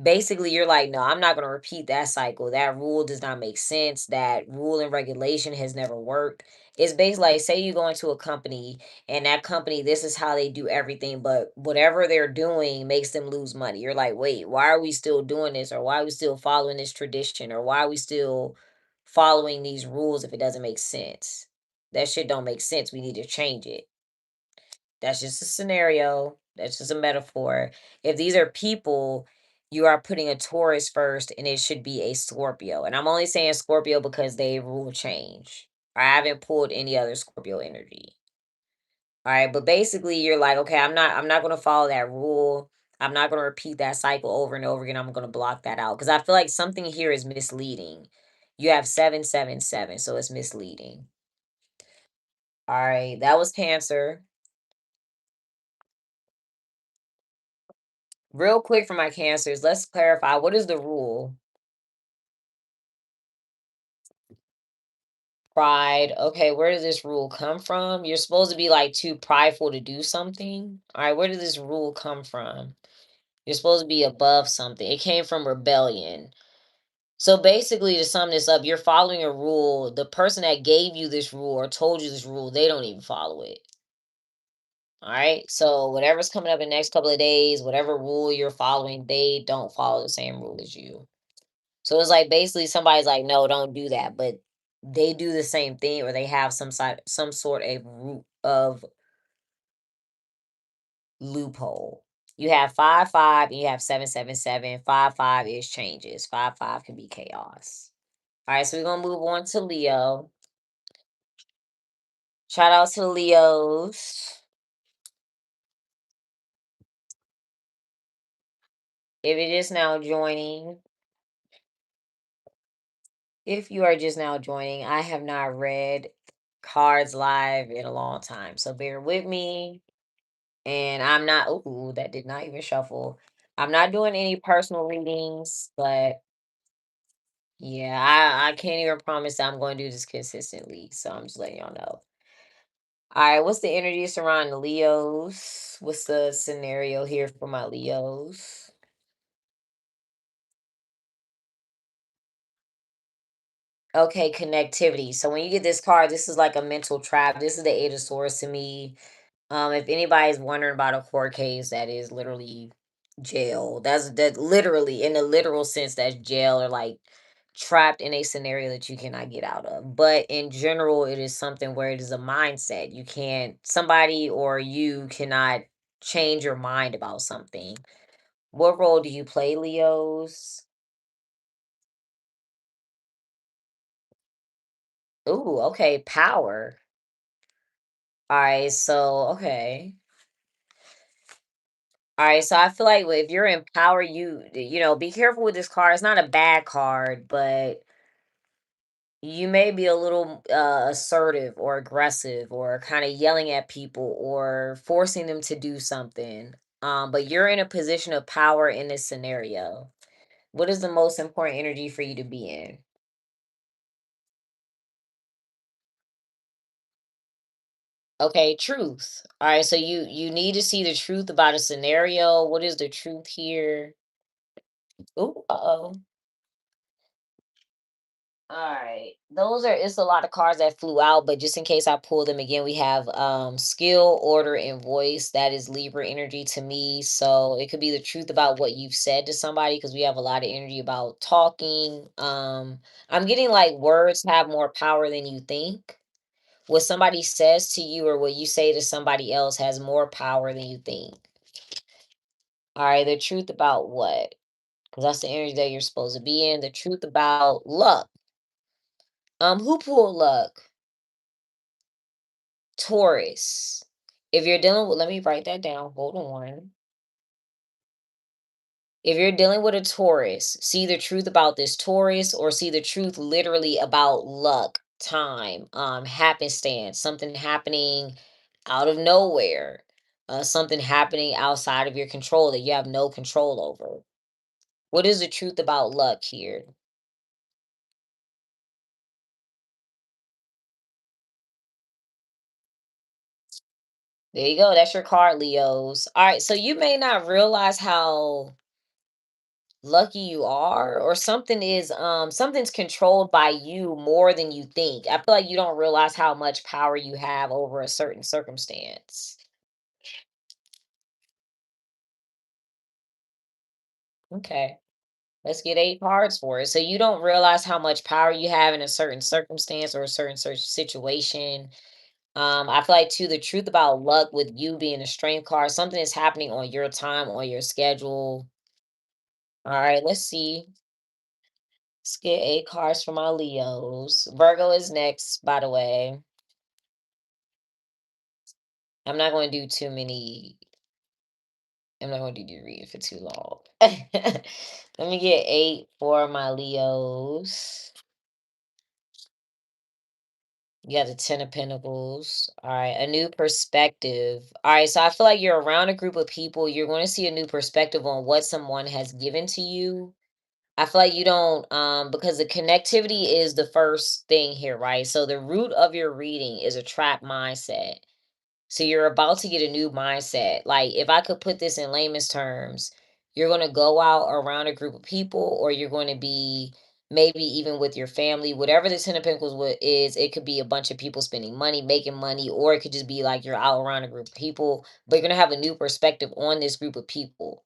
Basically, you're like, no, I'm not going to repeat that cycle. That rule does not make sense. That rule and regulation has never worked. It's basically like, say you go into a company and that company, this is how they do everything, but whatever they're doing makes them lose money. You're like, wait, why are we still doing this? Or why are we still following this tradition? Or why are we still following these rules if it doesn't make sense? That shit don't make sense. We need to change it. That's just a scenario. That's just a metaphor. If these are people, you are putting a Taurus first, and it should be a Scorpio. And I'm only saying Scorpio because they rule change. I haven't pulled any other Scorpio energy. All right, but basically you're like, okay, I'm not going to follow that rule. I'm not going to repeat that cycle over and over again. I'm going to block that out because I feel like something here is misleading. You have 777, so it's misleading. All right, that was Cancer. Real quick for my cancers, let's clarify what is the rule? Pride. Okay, where does this rule come from? You're supposed to be like too prideful to do something. All right, where did this rule come from? You're supposed to be above something. It came from rebellion. So basically, to sum this up, you're following a rule. The person that gave you this rule or told you this rule, they don't even follow it. All right. So whatever's coming up in the next couple of days, whatever rule you're following, they don't follow the same rule as you. So it's like basically somebody's like, no, don't do that, but they do the same thing, or they have some sort of root of loophole. You have 5 5 and you have 7 7 7. 5 5 is changes. 5 5 can be chaos. All right, so we're gonna move on to Leo. Shout out to the Leos. If you're just now joining, if you are just now joining, I have not read cards live in a long time. So bear with me. And I'm not, ooh, that did not even shuffle. I'm not doing any personal readings, but yeah, I can't even promise that I'm going to do this consistently. So I'm just letting y'all know. All right, what's the energy surrounding Leos? What's the scenario here for my Leos? Okay, connectivity. So when you get this card, this is like a mental trap. This is the Eight of Swords to me. If anybody's wondering about a court case, that is literally jail. That's that literally in a literal sense, that's jail or like trapped in a scenario that you cannot get out of. But in general, it is something where it is a mindset. You can't somebody or you cannot change your mind about something. What role do you play, Leos? Ooh, okay, power. All right, so okay. All right, so I feel like if you're in power, be careful with this card. It's not a bad card, but you may be a little assertive or aggressive or kind of yelling at people or forcing them to do something. But you're in a position of power in this scenario. What is the most important energy for you to be in? Okay, truth. All right, so you need to see the truth about a scenario. What is the truth here? Ooh, uh-oh. Alright. Those are it's a lot of cards that flew out, but just in case I pull them again, we have skill, order, and voice. That is Libra energy to me. So it could be the truth about what you've said to somebody because we have a lot of energy about talking. I'm getting like words have more power than you think. What somebody says to you or what you say to somebody else has more power than you think. All right, the truth about what? Because that's the energy that you're supposed to be in. The truth about luck. Who pulled luck? Taurus. If you're dealing with, let me write that down. Hold on. If you're dealing with a Taurus, see the truth about this Taurus or see the truth literally about luck, time, happenstance, something happening out of nowhere, something happening outside of your control that you have no control over. What is the truth about luck here? There you go. That's your card, Leos. All right. So you may not realize how lucky you are, or something's controlled by you more than you think. I feel like you don't realize how much power you have over a certain circumstance. Okay. Let's get 8 cards for it. So you don't realize how much power you have in a certain circumstance or a certain situation. I feel like too the truth about luck with you being a strength card, something is happening on your time, on your schedule. All right, let's see. Let's get 8 cards for my Leos. Virgo is next, by the way. I'm not going to do too many. I'm not going to do read for too long. Let me get 8 for my Leos. You got the 10 of Pentacles. All right, a new perspective. All right, so I feel like you're around a group of people. You're going to see a new perspective on what someone has given to you. I feel like you don't, because the connectivity is the first thing here, right? So the root of your reading is a trap mindset. So you're about to get a new mindset. Like if I could put this in layman's terms, you're going to go out around a group of people, or you're going to be maybe even with your family, whatever the 10 of Pentacles is. It could be a bunch of people spending money, making money, or it could just be like you're out around a group of people, but you're going to have a new perspective on this group of people.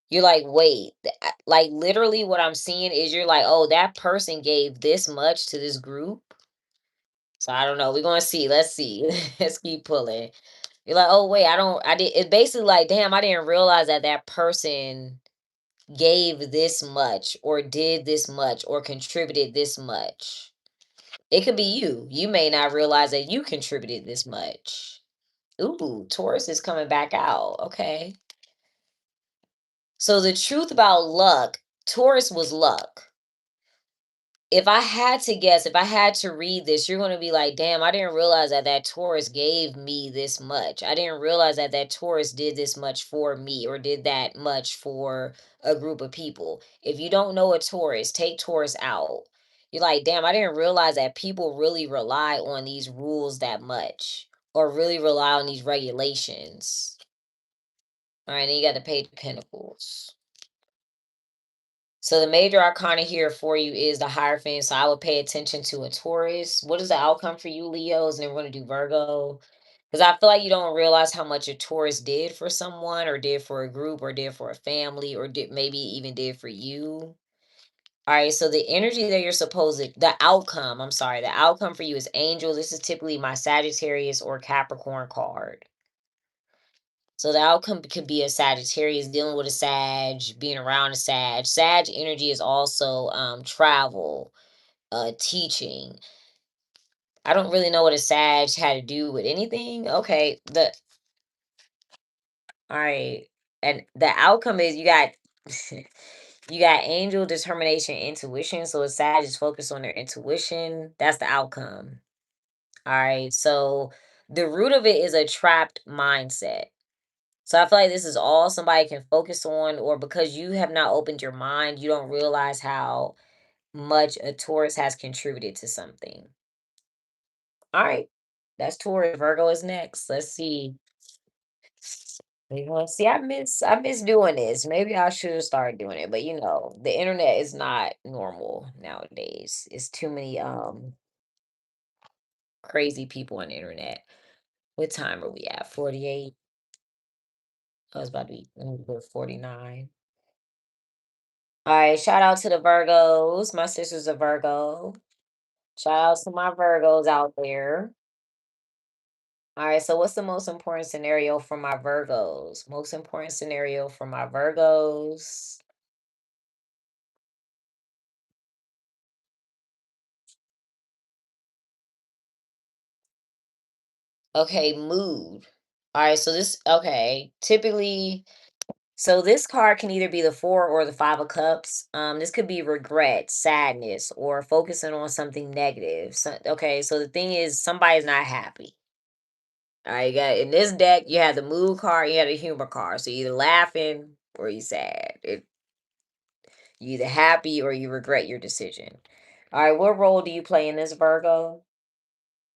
You're like, wait, like literally what I'm seeing is you're like, oh, that person gave this much to this group. So I don't know. We're going to see. Let's see. Let's keep pulling. You're like, oh wait, I did. It's basically like, damn, I didn't realize that that person gave this much, or did this much, or contributed this much. It could be you. You may not realize that you contributed this much. Ooh, Taurus is coming back out. Okay. So the truth about luck, Taurus was luck. If I had to guess, if I had to read this, you're going to be like, damn, I didn't realize that that Taurus gave me this much. I didn't realize that that Taurus did this much for me, or did that much for a group of people. If you don't know a Taurus, take Taurus out. You're like, damn, I didn't realize that people really rely on these rules that much, or really rely on these regulations. All right, then you got the Page of Pentacles. So the major arcana here for you is the Hierophant. So I would pay attention to a Taurus. What is the outcome for you, Leos? And then we're going to do Virgo. Because I feel like you don't realize how much a Taurus did for someone, or did for a group, or did for a family, or did maybe even did for you. All right, so the energy that you're supposed to, the outcome, I'm sorry, the outcome for you is Angel. This is typically my Sagittarius or Capricorn card. So the outcome could be a Sagittarius dealing with a Sag, being around a Sag. Sag energy is also travel, teaching. I don't really know what a Sag had to do with anything. Okay, the all right, and the outcome is you got you got angel, determination, intuition. So a Sag is focused on their intuition. That's the outcome. All right, so the root of it is a trapped mindset. So I feel like this is all somebody can focus on, or because you have not opened your mind, you don't realize how much a Taurus has contributed to something. All right. That's Taurus. Virgo is next. Let's see. We gonna see. I miss doing this. Maybe I should start doing it. But the internet is not normal nowadays. It's too many crazy people on the internet. What time are we at? 48. I was about to be 49. All right, shout out to the Virgos. My sister's a Virgo. Shout out to my Virgos out there. All right, so what's the most important scenario for my Virgos? Most important scenario for my Virgos. Okay, mood. All right, so typically, so this card can either be the 4 or the 5 of Cups. This could be regret, sadness, or focusing on something negative. Okay, so the thing is, somebody's not happy. All right, you got in this deck, you have the mood card, you have the humor card. So you're either laughing or you sad. You either happy or you regret your decision. All right, what role do you play in this, Virgo?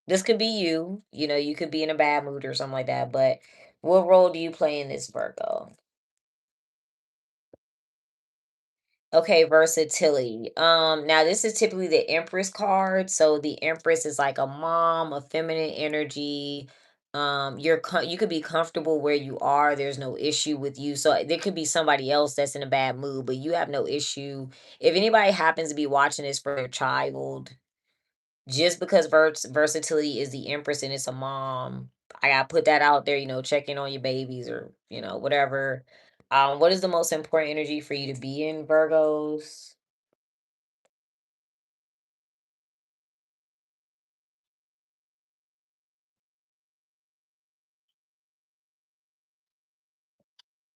This could be you. You could be in a bad mood or something like that. But what role do you play in this, Virgo? Okay, versatility. Now this is typically the Empress card. So the Empress is like a mom, a feminine energy. You could be comfortable where you are. There's no issue with you. So there could be somebody else that's in a bad mood, but you have no issue. If anybody happens to be watching this for their child, just because versatility is the Empress and it's a mom, I gotta put that out there, check in on your babies or, whatever. What is the most important energy for you to be in, Virgos?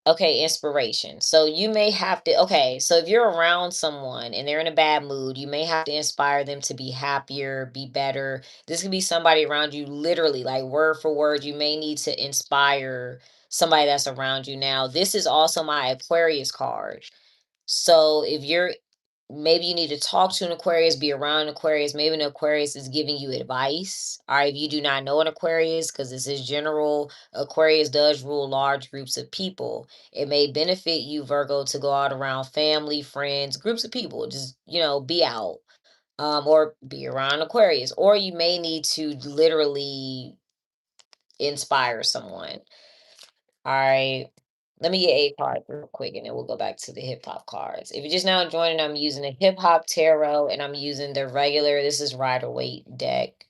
Okay, inspiration. So you may have to, okay, so if you're around someone and they're in a bad mood, you may have to inspire them to be happier, be better. This could be somebody around you, literally, like word for word. You may need to inspire somebody that's around you. Now, this is also my Aquarius card. So if you're maybe you need to talk to an Aquarius, be around an Aquarius. Maybe an Aquarius is giving you advice. All right, if you do not know an Aquarius, because this is general, Aquarius does rule large groups of people. It may benefit you, Virgo, to go out around family, friends, groups of people. Just, be out. Or be around Aquarius. Or you may need to literally inspire someone. All right. Let me get a card real quick and then we'll go back to the hip hop cards. If you're just now joining, I'm using the hip hop tarot and I'm using the regular, this is Rider Waite deck,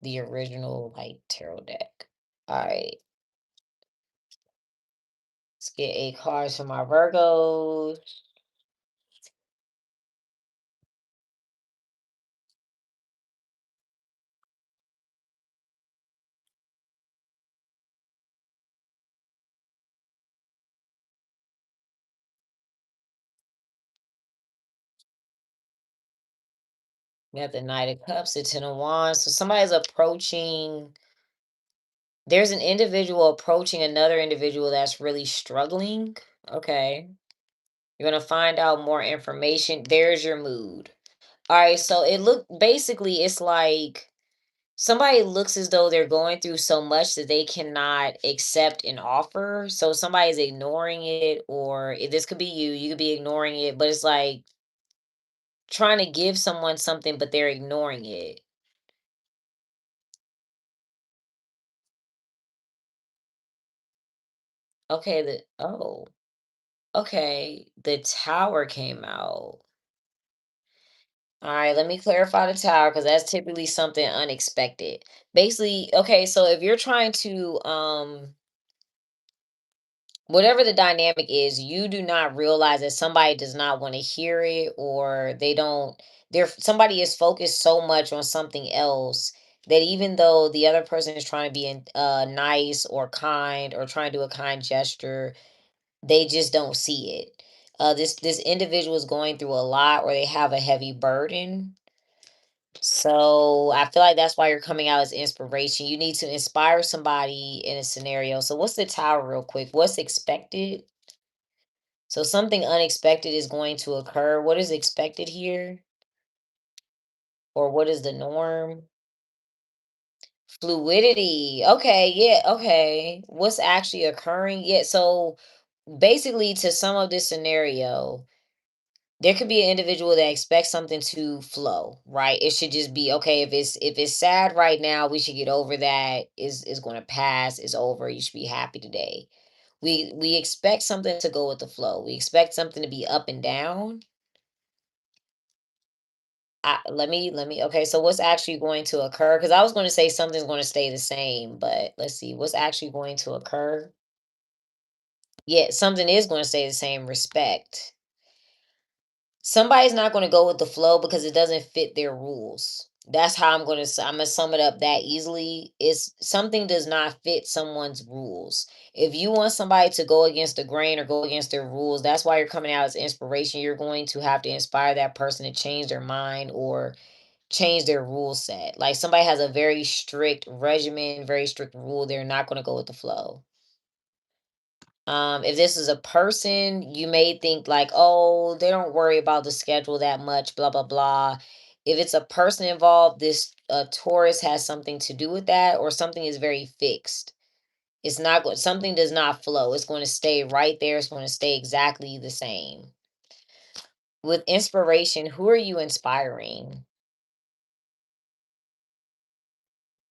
the original like tarot deck. All right. Let's get a cards for my Virgos. We have the Knight of Cups, the Ten of Wands. So somebody's approaching, there's an individual approaching another individual that's really struggling. Okay. You're going to find out more information. There's your mood. All right, so it's like somebody looks as though they're going through so much that they cannot accept an offer. So somebody's ignoring it, or this could be you. You could be ignoring it, but it's like trying to give someone something, but they're ignoring it. Okay, okay, the tower came out. All right, let me clarify the tower because that's typically something unexpected. Basically, okay, so if you're trying to whatever the dynamic is, you do not realize that somebody does not want to hear it, or somebody is focused so much on something else that even though the other person is trying to be nice or kind or trying to do a kind gesture, they just don't see it. This individual is going through a lot or they have a heavy burden. So I feel like that's why you're coming out as inspiration. You need to inspire somebody in a scenario. So what's the tower real quick? What's expected? So something unexpected is going to occur. What is expected here? Or what is the norm? Fluidity. Okay, yeah, okay. What's actually occurring? Yeah, so basically to sum up this scenario, there could be an individual that expects something to flow, right? It should just be okay. If it's sad right now, we should get over that. Is going to pass. It's over. You should be happy today. We expect something to go with the flow. We expect something to be up and down. Let me okay, so what's actually going to occur? Because I was going to say something's going to stay the same, but let's see what's actually going to occur. Yeah, something is going to stay the same. Respect. Somebody's not going to go with the flow because it doesn't fit their rules. That's how I'm gonna sum it up that easily. Is something does not fit someone's rules. If you want somebody to go against the grain or go against their rules, that's why you're coming out as inspiration. You're going to have to inspire that person to change their mind or change their rule set. Like somebody has a very strict regimen, very strict rule, they're not going to go with the flow. If this is a person, you may think like, oh, they don't worry about the schedule that much, blah, blah, blah. If it's a person involved, this Taurus has something to do with that, or something is very fixed. It's not going, something does not flow. It's going to stay right there. It's going to stay exactly the same. With inspiration, who are you inspiring?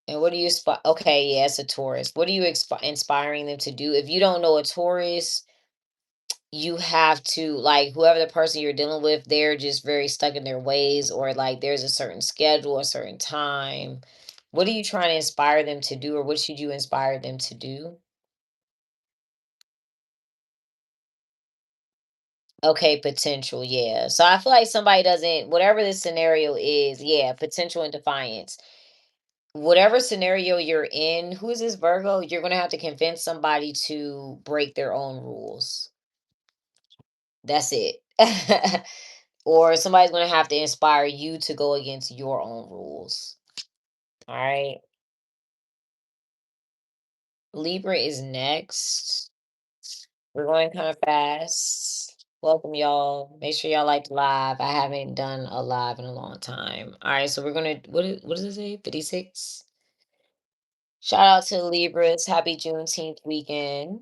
And what do you okay, yeah, it's a Taurus. What are you inspiring them to do? If you don't know a Taurus, you have to like whoever the person you're dealing with, they're just very stuck in their ways, or like there's a certain schedule, a certain time. What are you trying to inspire them to do, or what should you inspire them to do? Okay, potential, yeah. So I feel like somebody doesn't, whatever the scenario is, yeah, potential and defiance. Whatever scenario you're in, who is this Virgo? You're gonna have to convince somebody to break their own rules. That's it. Or somebody's gonna have to inspire you to go against your own rules. All right. Libra is next. We're going kind of fast. Welcome, y'all. Make sure y'all like the live. I haven't done a live in a long time. All right, so we're gonna what does it say? 56. Shout out to Libras. Happy Juneteenth weekend.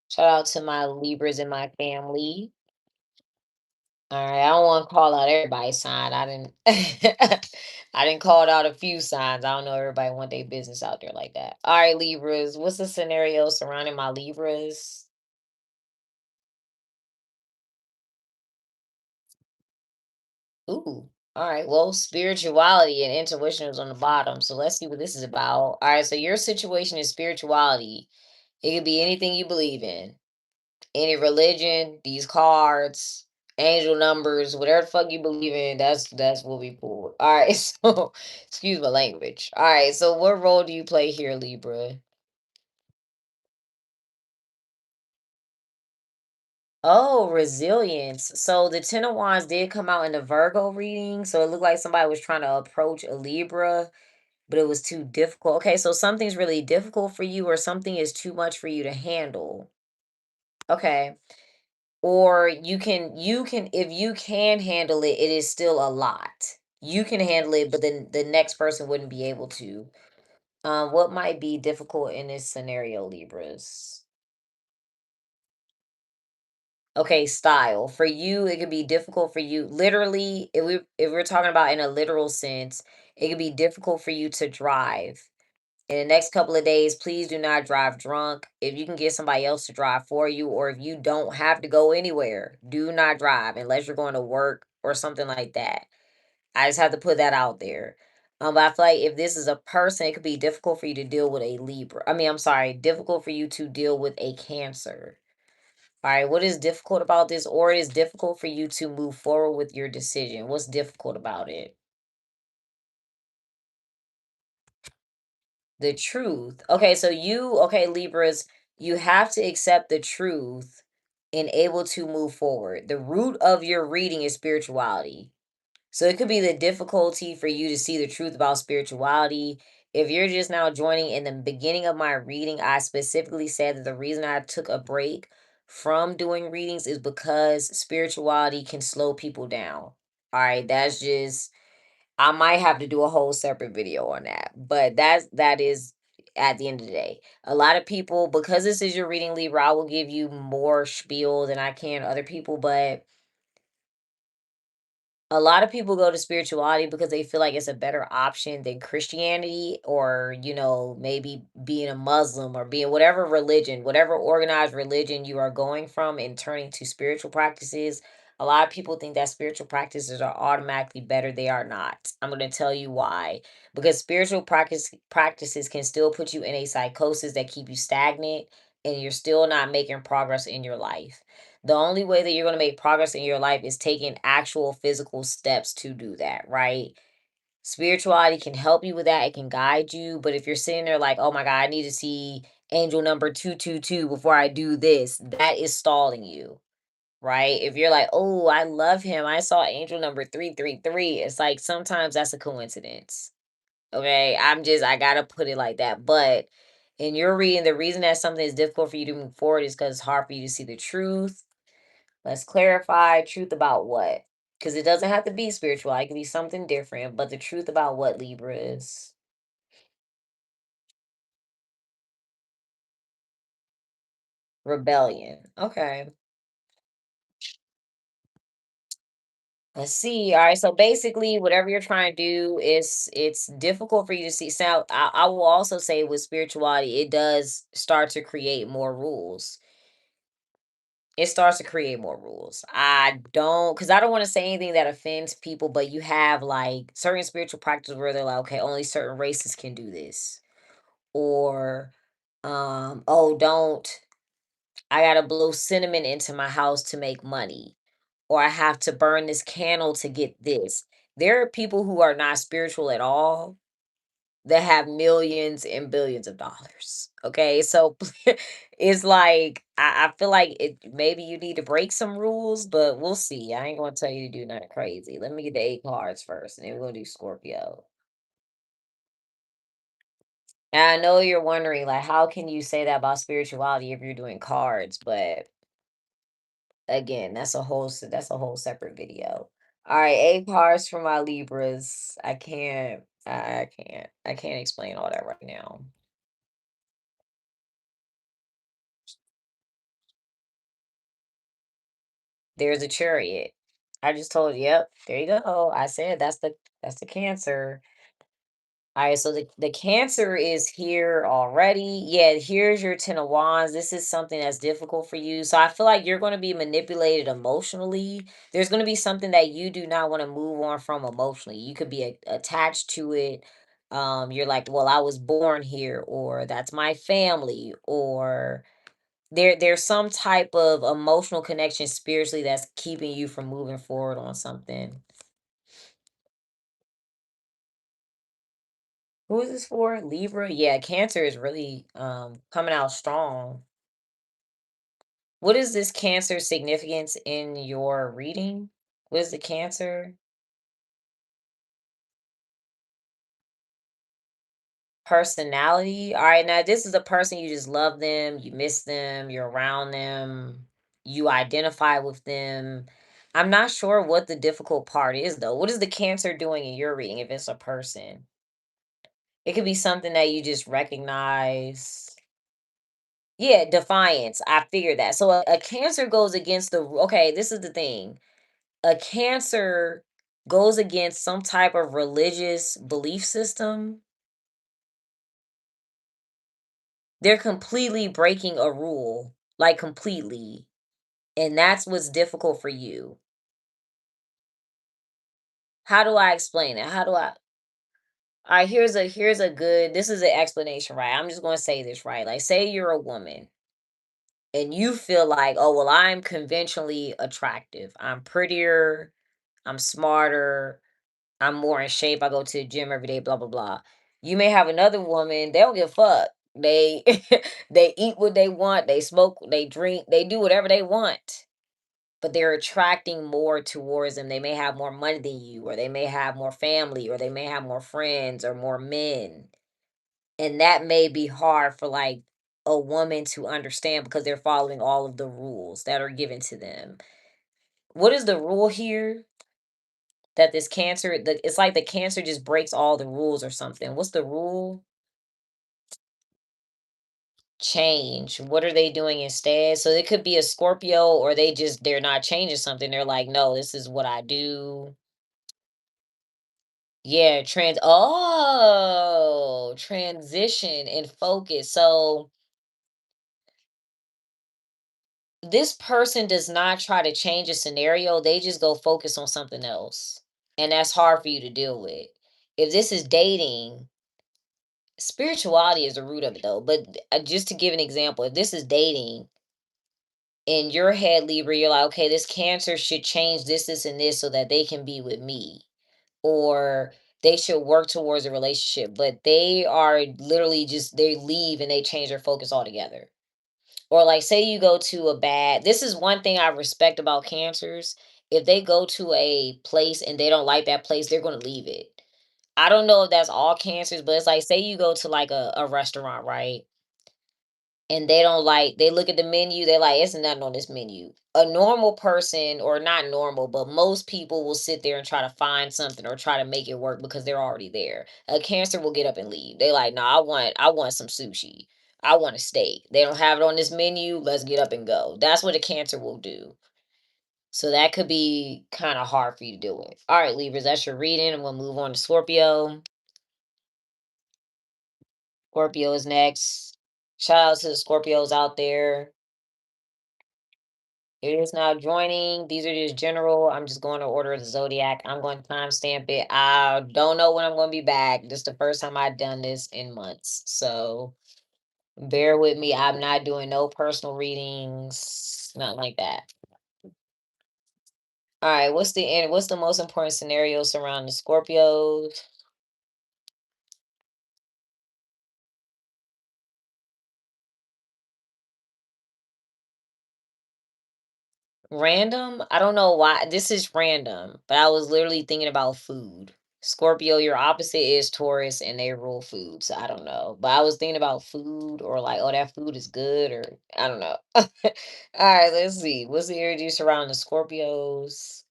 Shout out to my Libras and my family. All right, I don't want to call out everybody's sign. I didn't I didn't call out a few signs. I don't know everybody want their business out there like that. All right, Libras. What's the scenario surrounding my Libras? Ooh. All right. Well, spirituality and intuition is on the bottom. So let's see what this is about. All right. So your situation is spirituality. It could be anything you believe in, any religion, these cards, angel numbers, whatever the fuck you believe in. That's what we pulled. All right. So excuse my language. All right. So what role do you play here, Libra? Oh, resilience. So the Ten of Wands did come out in the Virgo reading. So it looked like somebody was trying to approach a Libra, but it was too difficult. Okay, so something's really difficult for you, or something is too much for you to handle. Okay. Or you can if you can handle it, it is still a lot. You can handle it, but then the next person wouldn't be able to. What might be difficult in this scenario, Libras? Okay, style. For you, it could be difficult for you. Literally, if we're talking about in a literal sense, it could be difficult for you to drive. In the next couple of days, please do not drive drunk. If you can get somebody else to drive for you, or if you don't have to go anywhere, do not drive unless you're going to work or something like that. I just have to put that out there. But I feel like if this is a person, it could be difficult for you to deal with a Libra. I mean, I'm sorry, difficult for you to deal with a Cancer. All right, what is difficult about this? Or it is difficult for you to move forward with your decision. What's difficult about it? The truth. Okay, so okay, Libras, you have to accept the truth and able to move forward. The root of your reading is spirituality. So it could be the difficulty for you to see the truth about spirituality. If you're just now joining in the beginning of my reading, I specifically said that the reason I took a break from doing readings is because spirituality can slow people down. All right, that's just I might have to do a whole separate video on that. But that is at the end of the day. A lot of people, because this is your reading, Libra, I will give you more spiel than I can other people, but a lot of people go to spirituality because they feel like it's a better option than Christianity, or, maybe being a Muslim, or being whatever religion, whatever organized religion you are going from and turning to spiritual practices. A lot of people think that spiritual practices are automatically better. They are not. I'm going to tell you why. Because spiritual practices can still put you in a psychosis that keep you stagnant, and you're still not making progress in your life. The only way that you're going to make progress in your life is taking actual physical steps to do that, right? Spirituality can help you with that. It can guide you. But if you're sitting there like, oh my God, I need to see angel number 222 before I do this, that is stalling you, right? If you're like, oh, I love him, I saw angel number 333, it's like sometimes that's a coincidence. Okay. I got to put it like that. But in your reading, the reason that something is difficult for you to move forward is because it's hard for you to see the truth. Let's clarify truth about what? Because it doesn't have to be spiritual. It can be something different. But the truth about what, Libra, is rebellion. Okay. Let's see. All right. So basically, whatever you're trying to do is it's difficult for you to see. So I will also say with spirituality, it does start to create more rules. It starts to create more rules. I don't, because I don't want to say anything that offends people, but you have like certain spiritual practices where they're like, okay, only certain races can do this, or oh, don't, I gotta blow cinnamon into my house to make money, or I have to burn this candle to get this. There are people who are not spiritual at all that have millions and billions of dollars. Okay. So it's like I feel like it maybe you need to break some rules, but we'll see. I ain't gonna tell you to do nothing crazy. Let me get the 8 cards first, and then we're gonna do Scorpio. And I know you're wondering, like, how can you say that about spirituality if you're doing cards? But again, that's a whole separate video. All right, 8 cards for my Libras. I can't explain all that right now. There's a chariot. I just told you, yep, there you go. I said that's the Cancer. All right, so the Cancer is here already. Yeah, here's your Ten of Wands. This is something that's difficult for you. So I feel like you're going to be manipulated emotionally. There's going to be something that you do not want to move on from emotionally. You could be attached to it. You're like, well, I was born here, or that's my family, or there's some type of emotional connection spiritually that's keeping you from moving forward on something. Who is this for? Libra? Yeah, Cancer is really coming out strong. What is this Cancer significance in your reading? What is the Cancer? Personality. All right, now this is a person you just love them, you miss them, you're around them, you identify with them. I'm not sure what the difficult part is though. What is the Cancer doing in your reading if it's a person? It could be something that you just recognize. Yeah, defiance. I figured that. So a Cancer goes against the okay, this is the thing. A Cancer goes against some type of religious belief system. They're completely breaking a rule, like completely. And that's what's difficult for you. How do I explain it? How do I all right, here's a good this is an explanation, right? I'm just gonna say this, right? Like say you're a woman and you feel like, oh well, I'm conventionally attractive. I'm prettier, I'm smarter, I'm more in shape, I go to the gym every day, blah blah blah. You may have another woman, they don't give a fuck. They they eat what they want, they smoke, they drink, they do whatever they want. But they're attracting more towards them. They may have more money than you, or they may have more family, or they may have more friends or more men. And that may be hard for like a woman to understand because they're following all of the rules that are given to them. What is the rule here? That this Cancer, it's like the Cancer just breaks all the rules or something. What's the rule? Change. What are they doing instead? So it could be a Scorpio, or they're not changing something. They're like, no, this is what I do. Yeah, transition and focus. So this person does not try to change a scenario, they just go focus on something else. And that's hard for you to deal with. If this is dating, spirituality is the root of it though. But just to give an example, if this is dating, in your head, Libra, you're like, okay, this Cancer should change this, and this so that they can be with me. Or they should work towards a relationship. But they are literally just, they leave and they change their focus altogether. Or like say you go to a bad this is one thing I respect about Cancers. If they go to a place and they don't like that place, they're gonna leave it. I don't know if that's all Cancers, but it's like say you go to like a restaurant, right? And they don't like they look at the menu, they're like, it's nothing on this menu. A normal person, or not normal, but most people will sit there and try to find something or try to make it work because they're already there. A Cancer will get up and leave. They like, no, I want some sushi. I want a steak. They don't have it on this menu. Let's get up and go. That's what a Cancer will do. So that could be kind of hard for you to deal with. All right, Libras, that's your reading. I'm gonna move on to Scorpio. Scorpio is next. Shout out to the Scorpios out there. It is now joining. These are just general. I'm just going to order the zodiac. I'm going to timestamp it. I don't know when I'm going to be back. This is the first time I've done this in months. So bear with me. I'm not doing no personal readings, nothing like that. All right. What's the most important scenario surrounding Scorpios? Random? I don't know why this is random, but I was literally thinking about food. Scorpio, your opposite is Taurus and they rule food. So I don't know. But I was thinking about food or like, oh, that food is good or I don't know. All right, let's see. What's the energy surrounding the Scorpios?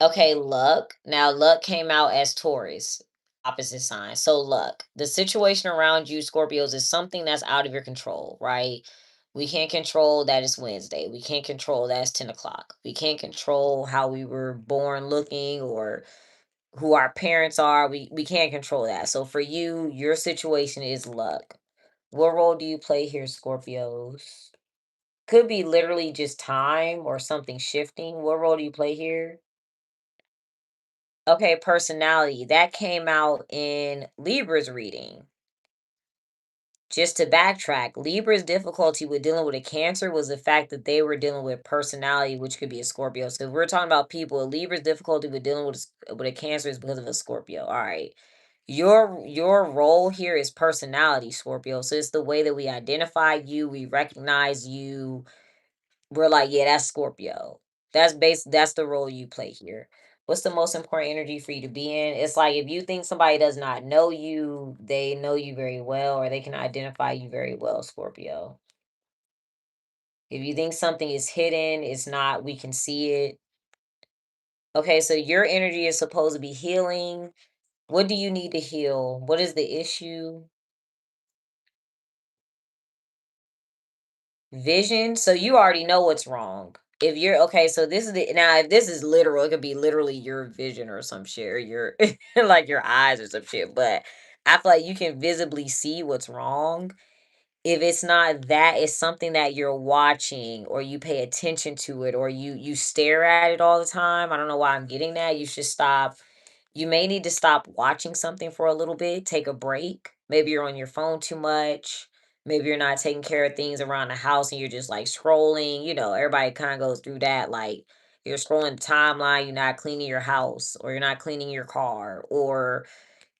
Okay, luck. Now, luck came out as Taurus, opposite sign. So, luck. The situation around you, Scorpios, is something that's out of your control, right? We can't control that it's Wednesday. We can't control that it's 10 o'clock. We can't control how we were born looking or who our parents are. We can't control that. So, for you, your situation is luck. What role do you play here, Scorpios? Could be literally just time or something shifting. What role do you play here? Okay, personality. That came out in Libra's reading. Just to backtrack, Libra's difficulty with dealing with a Cancer was the fact that they were dealing with personality, which could be a Scorpio. So if we're talking about people, Libra's difficulty with dealing with a Cancer is because of a Scorpio. All right. Your role here is personality, Scorpio. So it's the way that we identify you, we recognize you, we're like, yeah, that's Scorpio. That's the role you play here. What's the most important energy for you to be in? It's like if you think somebody does not know you, they know you very well, or they can identify you very well, Scorpio. If you think something is hidden, it's not, we can see it. Okay, so your energy is supposed to be healing. What do you need to heal? What is the issue? Vision. So you already know what's wrong. If you're okay, so this is the now if this is literal, it could be literally your vision or some shit, or your like your eyes or some shit. But I feel like you can visibly see what's wrong. If it's not that, it's something that you're watching or you pay attention to it or you stare at it all the time. I don't know why I'm getting that. You should stop. You may need to stop watching something for a little bit, take a break. Maybe you're on your phone too much. Maybe you're not taking care of things around the house and you're just like scrolling. You know, everybody kind of goes through that. Like you're scrolling the timeline, you're not cleaning your house or you're not cleaning your car or,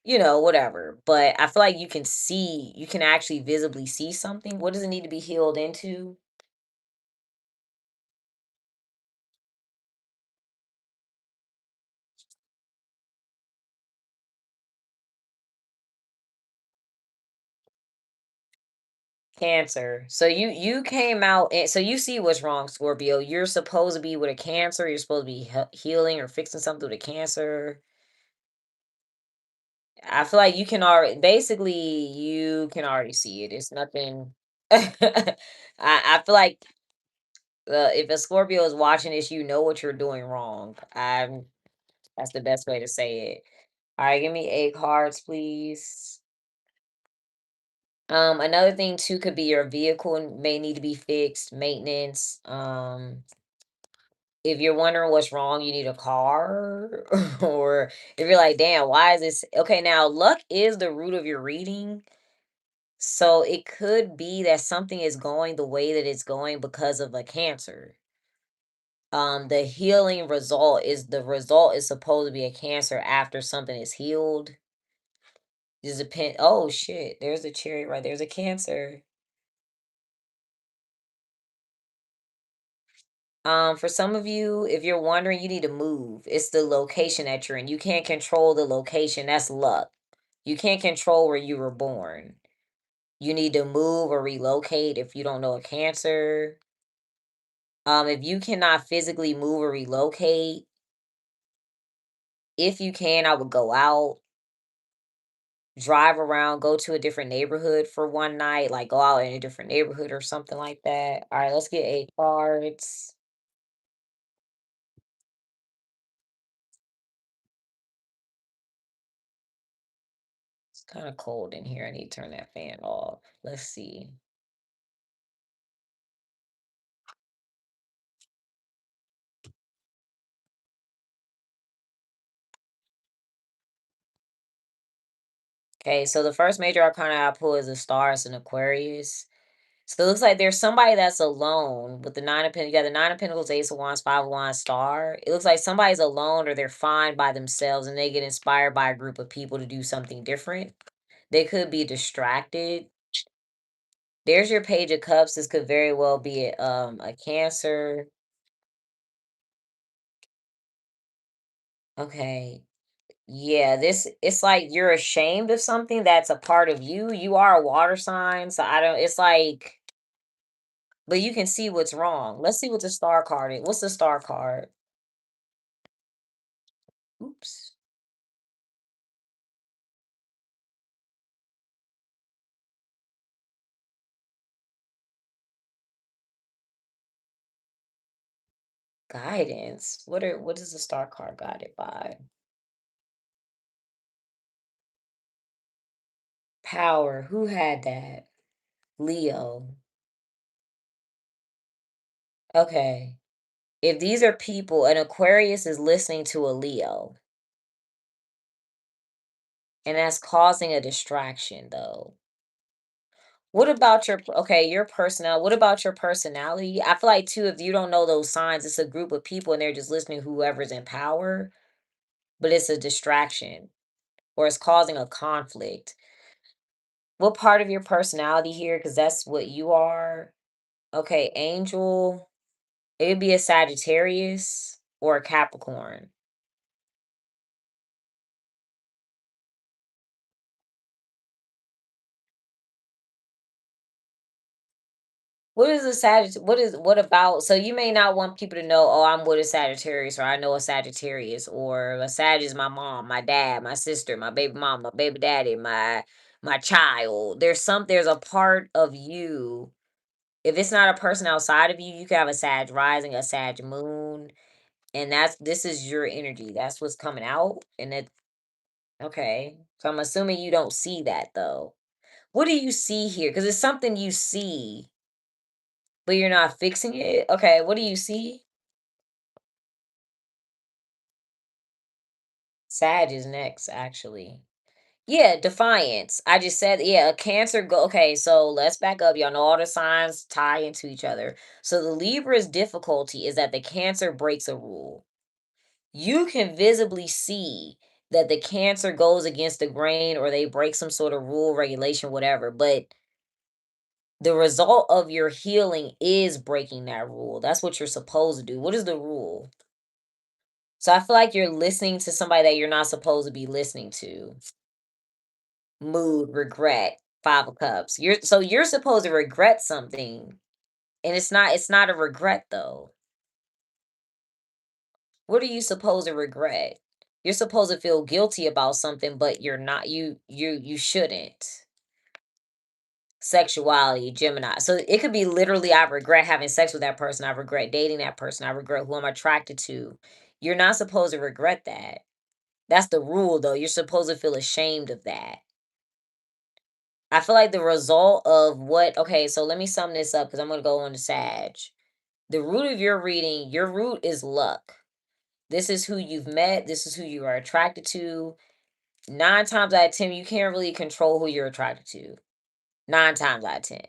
whatever. But I feel like you can actually visibly see something. What does it need to be healed into? Cancer. So you came out and so you see what's wrong, Scorpio. You're supposed to be with a Cancer. You're supposed to be healing or fixing something with a Cancer. I feel like you can already see it. It's nothing. I feel like if a Scorpio is watching this, you know what you're doing wrong. That's the best way to say it. All right, give me 8 cards, please. Another thing too could be your vehicle may need to be fixed, maintenance. If you're wondering what's wrong, you need a car, or if you're like, damn, why is this? Okay, now luck is the root of your reading. So it could be that something is going the way that it's going because of a Cancer. The healing result is supposed to be a Cancer after something is healed. Just depend. Oh shit, there's a cherry right there's a Cancer. For some of you, if you're wondering, you need to move. It's the location that you're in. You can't control the location. That's luck. You can't control where you were born. You need to move or relocate if you don't know a Cancer. If you cannot physically move or relocate, if you can, I would go out. drive around, go to a different neighborhood for one night, like go out in a different neighborhood or something like that. All right, let's get 8 cards. It's kind of cold in here. I need to turn that fan off. Let's see. Okay, so the first major arcana I pull is the stars and Aquarius. So it looks like there's somebody that's alone with the nine of pentacles. You got the nine of pentacles, ace of wands, five of wands, star. It looks like somebody's alone or they're fine by themselves and they get inspired by a group of people to do something different. They could be distracted. There's your page of cups. This could very well be a Cancer. Okay. Yeah, this it's like you're ashamed of something that's a part of you. You are a water sign, so I don't it's like but you can see what's wrong. Let's see what the star card is. What's the star card? Oops. Guidance. What is the star card guided by? Power. Who had that? Leo. Okay. If these are people, an Aquarius is listening to a Leo, and that's causing a distraction though. What about your personality? What about your personality? I feel like too, if you don't know those signs, it's a group of people and they're just listening to whoever's in power, but it's a distraction or it's causing a conflict. What part of your personality here? Because that's what you are. Okay, angel. It'd be a Sagittarius or a Capricorn. What is a Sagittarius? What about? So you may not want people to know, oh, I'm with a Sagittarius, or I know a Sagittarius, or a Sag is my mom, my dad, my sister, my baby mom, my baby daddy, my child. There's a part of you. If it's not a person outside of you, you can have a Sag rising, a Sag moon, and this is your energy. That's what's coming out, and it okay. So I'm assuming you don't see that though. What do you see here? Because it's something you see but you're not fixing it? Okay, what do you see? Sag is next, actually. Yeah, defiance. I just said, yeah, a Cancer go. Okay, so let's back up. Y'all know all the signs tie into each other. So the Libra's difficulty is that the Cancer breaks a rule. You can visibly see that the Cancer goes against the grain or they break some sort of rule, regulation, whatever. But the result of your healing is breaking that rule. That's what you're supposed to do. What is the rule? So I feel like you're listening to somebody that you're not supposed to be listening to. Mood, regret, 5 of cups. You're supposed to regret something. And it's not a regret though. What are you supposed to regret? You're supposed to feel guilty about something, but you're not you shouldn't. Sexuality, Gemini. So it could be literally I regret having sex with that person, I regret dating that person, I regret who I'm attracted to. You're not supposed to regret that. That's the rule though. You're supposed to feel ashamed of that. I feel like the result of what okay, so let me sum this up because I'm gonna go on to Sag. The root of your reading, your root is luck. This is who you've met, this is who you are attracted to. 9 times out of 10, you can't really control who you're attracted to. 9 times out of 10.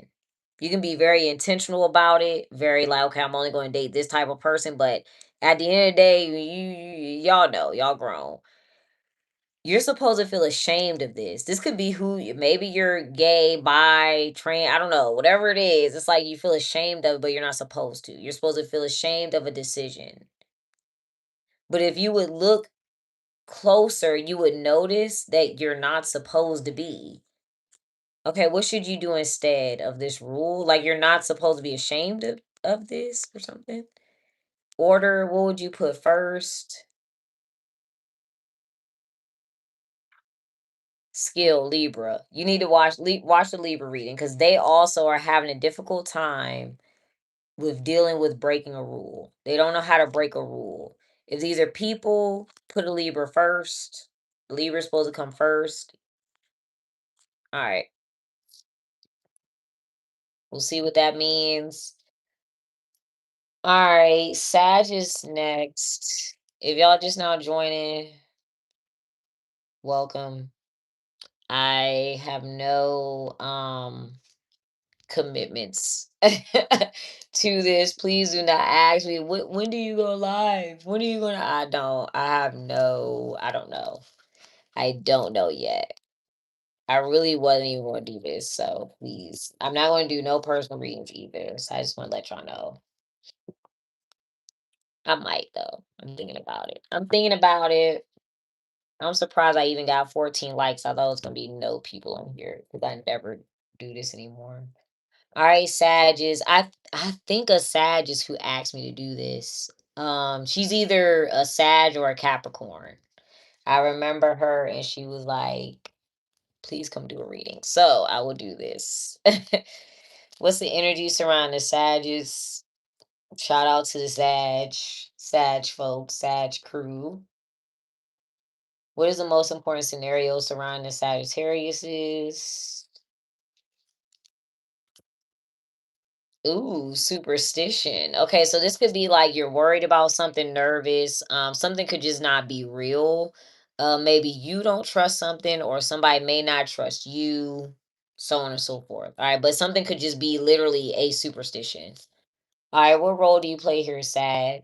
You can be very intentional about it, very like, okay, I'm only going to date this type of person, but at the end of the day, y'all know, y'all grown. You're supposed to feel ashamed of this. This could be maybe you're gay, bi, trans, I don't know, whatever it is. It's like you feel ashamed of, but you're not supposed to. You're supposed to feel ashamed of a decision. But if you would look closer, you would notice that you're not supposed to be. Okay, what should you do instead of this rule? Like you're not supposed to be ashamed of this or something? Order, what would you put first? skill, Libra. You need to watch the Libra reading because they also are having a difficult time with dealing with breaking a rule. They don't know how to break a rule. It's either people put a Libra first. Libra's supposed to come first. All right, we'll see what that means. All right, Sag is next. If y'all just now joining, welcome. I have no commitments to this. Please do not ask me when do you go live? When are you gonna I don't know. I don't know yet. I really wasn't even gonna do this, so please. I'm not gonna do no personal readings either. So I just wanna let y'all know. I might though. I'm thinking about it. I'm thinking about it. I'm surprised I even got 14 likes. I thought it was gonna be no people on here because I never do this anymore. All right, Sages. I think a Sag is who asked me to do this. She's either a Sag or a Capricorn. I remember her and she was like, please come do a reading. So I will do this. What's the energy surrounding the Sages? Shout out to the Sag folks, Sag crew. What is the most important scenario surrounding the Sagittarius is? Ooh, superstition. Okay, so this could be like you're worried about something, nervous. Something could just not be real. Maybe you don't trust something, or somebody may not trust you, so on and so forth. All right, but something could just be literally a superstition. All right, what role do you play here, Sag?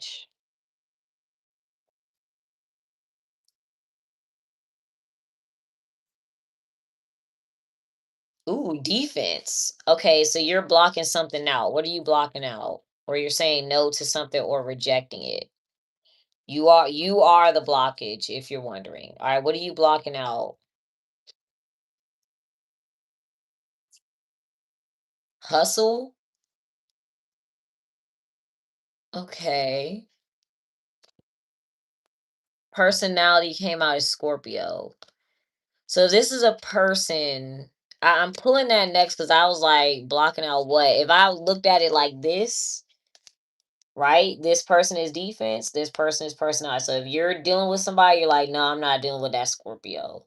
Ooh, defense. Okay, so you're blocking something out. What are you blocking out? Or you're saying no to something or rejecting it. You are the blockage if you're wondering. All right, what are you blocking out? Hustle? Okay. Personality came out as Scorpio. So this is a person. I'm pulling that next because I was like blocking out what? If I looked at it like this, right? This person is defense, this person is personality. So if you're dealing with somebody, you're like, no, I'm not dealing with that Scorpio.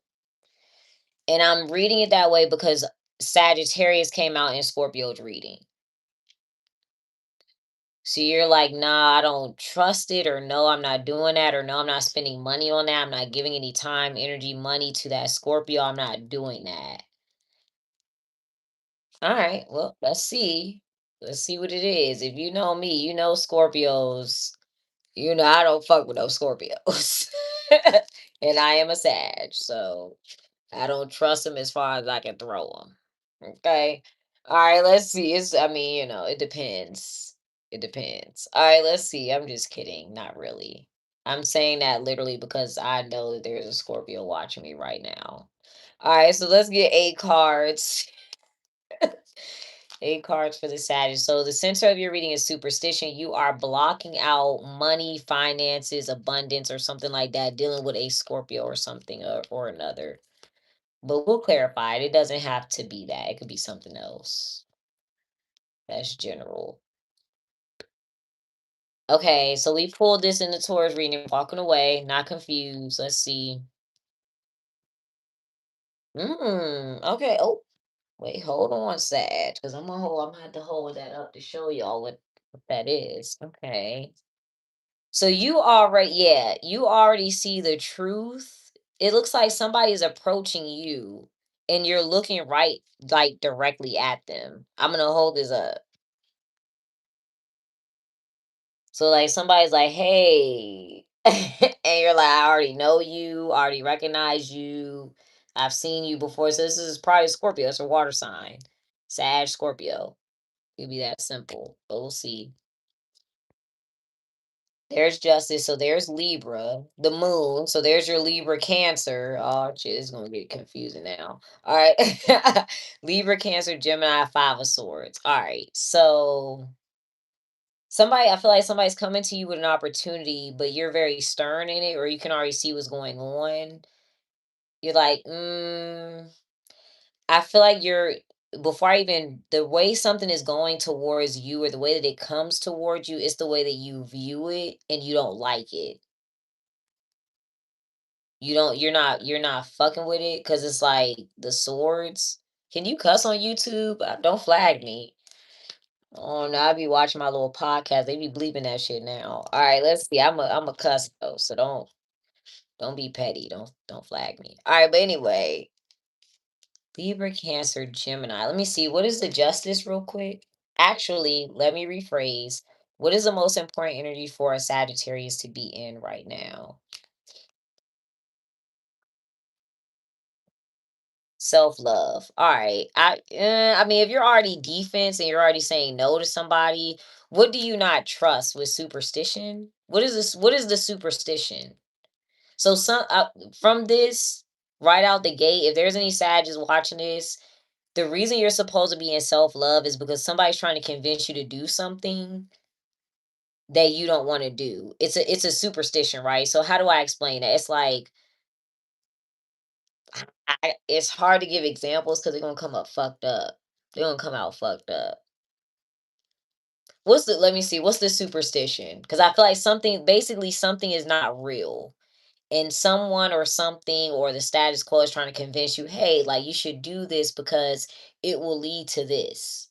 And I'm reading it that way because Sagittarius came out in Scorpio's reading. So you're like, nah, I don't trust it, or no, I'm not doing that, or no, I'm not spending money on that. I'm not giving any time, energy, money to that Scorpio. I'm not doing that. All right, well, let's see. Let's see what it is. If you know me, you know Scorpios. You know I don't fuck with no Scorpios. And I am a Sag, so I don't trust them as far as I can throw them. Okay. All right, let's see. I mean, it depends. It depends. All right, let's see. I'm just kidding. Not really. I'm saying that literally because I know that there's a Scorpio watching me right now. All right, so let's get 8 cards. 8 cards for the Sagittarius. So the center of your reading is superstition. You are blocking out money, finances, abundance, or something like that, dealing with a Scorpio or something or another. But we'll clarify it. It doesn't have to be that. It could be something else. That's general. Okay, so we pulled this in the Taurus reading, walking away, not confused. Let's see. Okay. Oh, wait, hold on, Sag, because I'm gonna have to hold that up to show y'all what that is. Okay. So you already see the truth. It looks like somebody is approaching you and you're looking right, like directly at them. I'm gonna hold this up. So like somebody's like, "Hey," and you're like, "I already know you, I already recognize you. I've seen you before." So this is probably Scorpio. It's a water sign. Sag Scorpio. It'd be that simple. But we'll see. There's Justice. So there's Libra, the moon. So there's your Libra Cancer. Oh shit, it's gonna get confusing now. All right. Libra Cancer, Gemini, Five of Swords. All right. So I feel like somebody's coming to you with an opportunity, but you're very stern in it, or you can already see what's going on. You're like, I feel like before I even, the way something is going towards you or the way that it comes towards you, it's the way that you view it and you don't like it. You're not fucking with it because it's like the swords. Can you cuss on YouTube? Don't flag me. Oh no, I be watching my little podcast. They be bleeping that shit now. All right, let's see. I'm a cuss though, so don't be petty. Don't flag me. All right, but anyway, Libra, Cancer, Gemini. Let me see. What is the justice real quick? Actually, let me rephrase. What is the most important energy for a Sagittarius to be in right now? Self-love. All right. I mean, if you're already defense and you're already saying no to somebody, what do you not trust with superstition? What is this? What is the superstition? So from this right out the gate, if there's any Sages watching this, the reason you're supposed to be in self-love is because somebody's trying to convince you to do something that you don't want to do. It's a superstition, right? So how do I explain that? It's like it's hard to give examples because they're gonna come up fucked up. They're gonna come out fucked up. Let me see, what's the superstition? Because I feel like basically something is not real. And someone or something or the status quo is trying to convince you, hey, like you should do this because it will lead to this.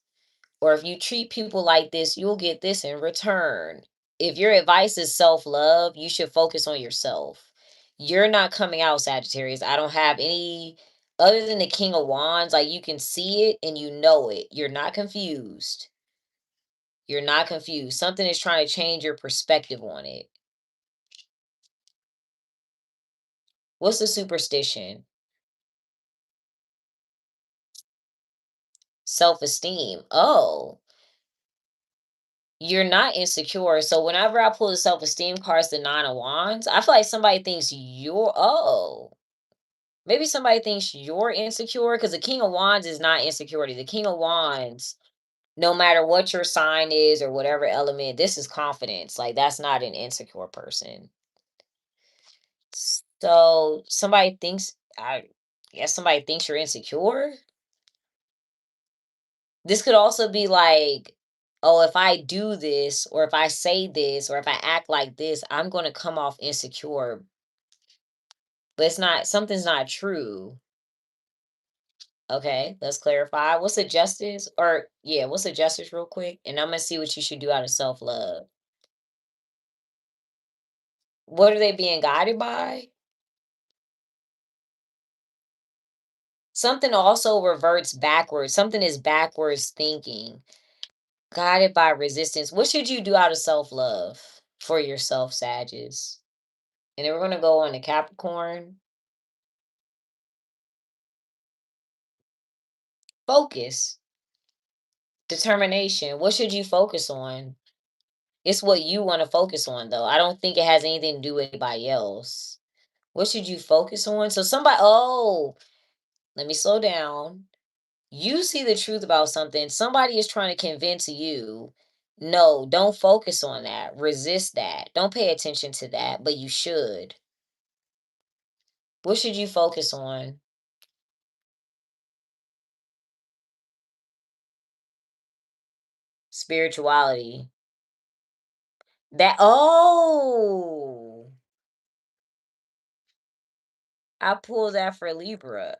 Or if you treat people like this, you'll get this in return. If your advice is self love, you should focus on yourself. You're not coming out, Sagittarius. I don't have any other than the King of Wands. Like you can see it and you know it. You're not confused. You're not confused. Something is trying to change your perspective on it. What's the superstition? Self esteem. Oh, you're not insecure. So whenever I pull the self esteem cards, the Nine of Wands, I feel like somebody thinks maybe somebody thinks you're insecure because the King of Wands is not insecurity. The King of Wands, no matter what your sign is or whatever element, this is confidence. Like that's not an insecure person. So I guess somebody thinks you're insecure. This could also be like, oh, if I do this or if I say this or if I act like this, I'm going to come off insecure. But something's not true. Okay, let's clarify. What's the justice? Or yeah, what's the justice real quick? And I'm gonna see what you should do out of self-love. What are they being guided by? Something also reverts backwards. Something is backwards thinking. Guided by resistance. What should you do out of self-love for yourself, Sages? And then we're gonna go on to Capricorn. Focus. Determination. What should you focus on? It's what you want to focus on, though. I don't think it has anything to do with anybody else. What should you focus on? Let me slow down. You see the truth about something. Somebody is trying to convince you. No, don't focus on that. Resist that. Don't pay attention to that, but you should. What should you focus on? Spirituality. I pulled that for Libra.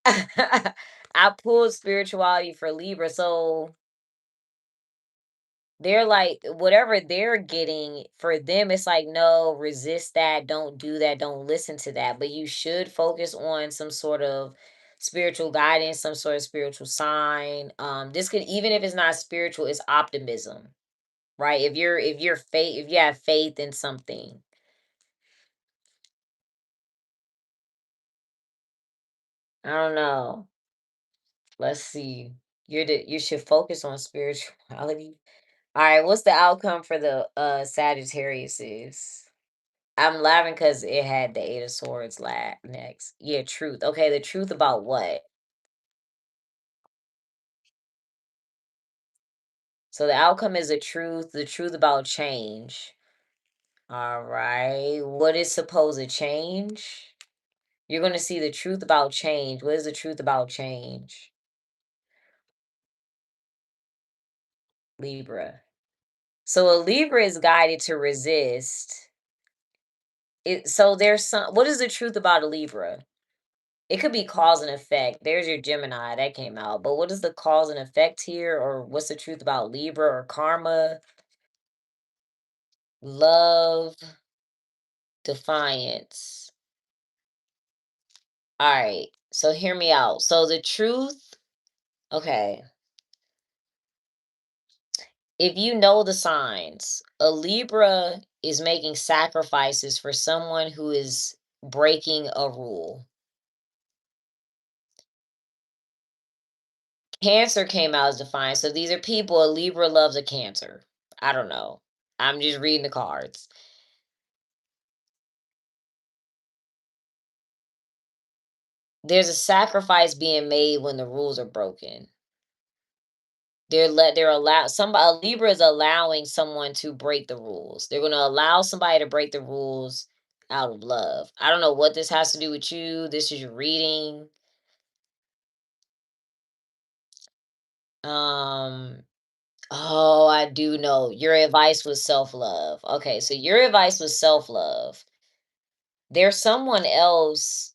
I pulled spirituality for Libra. So they're like, whatever they're getting for them, it's like, no, resist that. Don't do that. Don't listen to that. But you should focus on some sort of spiritual guidance, some sort of spiritual sign. This could, even if it's not spiritual, it's optimism, right? If you have faith in something, I don't know. Let's see. You should focus on spirituality. All right, what's the outcome for the Sagittarius is? I'm laughing because it had the Eight of Swords next. Yeah, truth. Okay, the truth about what? So the outcome is the truth about change. All right. What is supposed to change? You're going to see the truth about change. What is the truth about change? Libra. So a Libra is guided to resist. So there's some, what is the truth about a Libra? It could be cause and effect. There's your Gemini that came out. But what is the cause and effect here? Or what's the truth about Libra or karma? Love, defiance. All right. So hear me out. So the truth, okay. If you know the signs, a Libra is making sacrifices for someone who is breaking a rule. Cancer came out as defiant. So these are people, a Libra loves a Cancer. I don't know. I'm just reading the cards. There's a sacrifice being made when the rules are broken. They're allow somebody, a Libra is allowing someone to break the rules. They're going to allow somebody to break the rules out of love. I don't know what this has to do with you. This is your reading. Um oh, I do know. Your advice was self-love. Okay, so your advice was self-love. There's someone else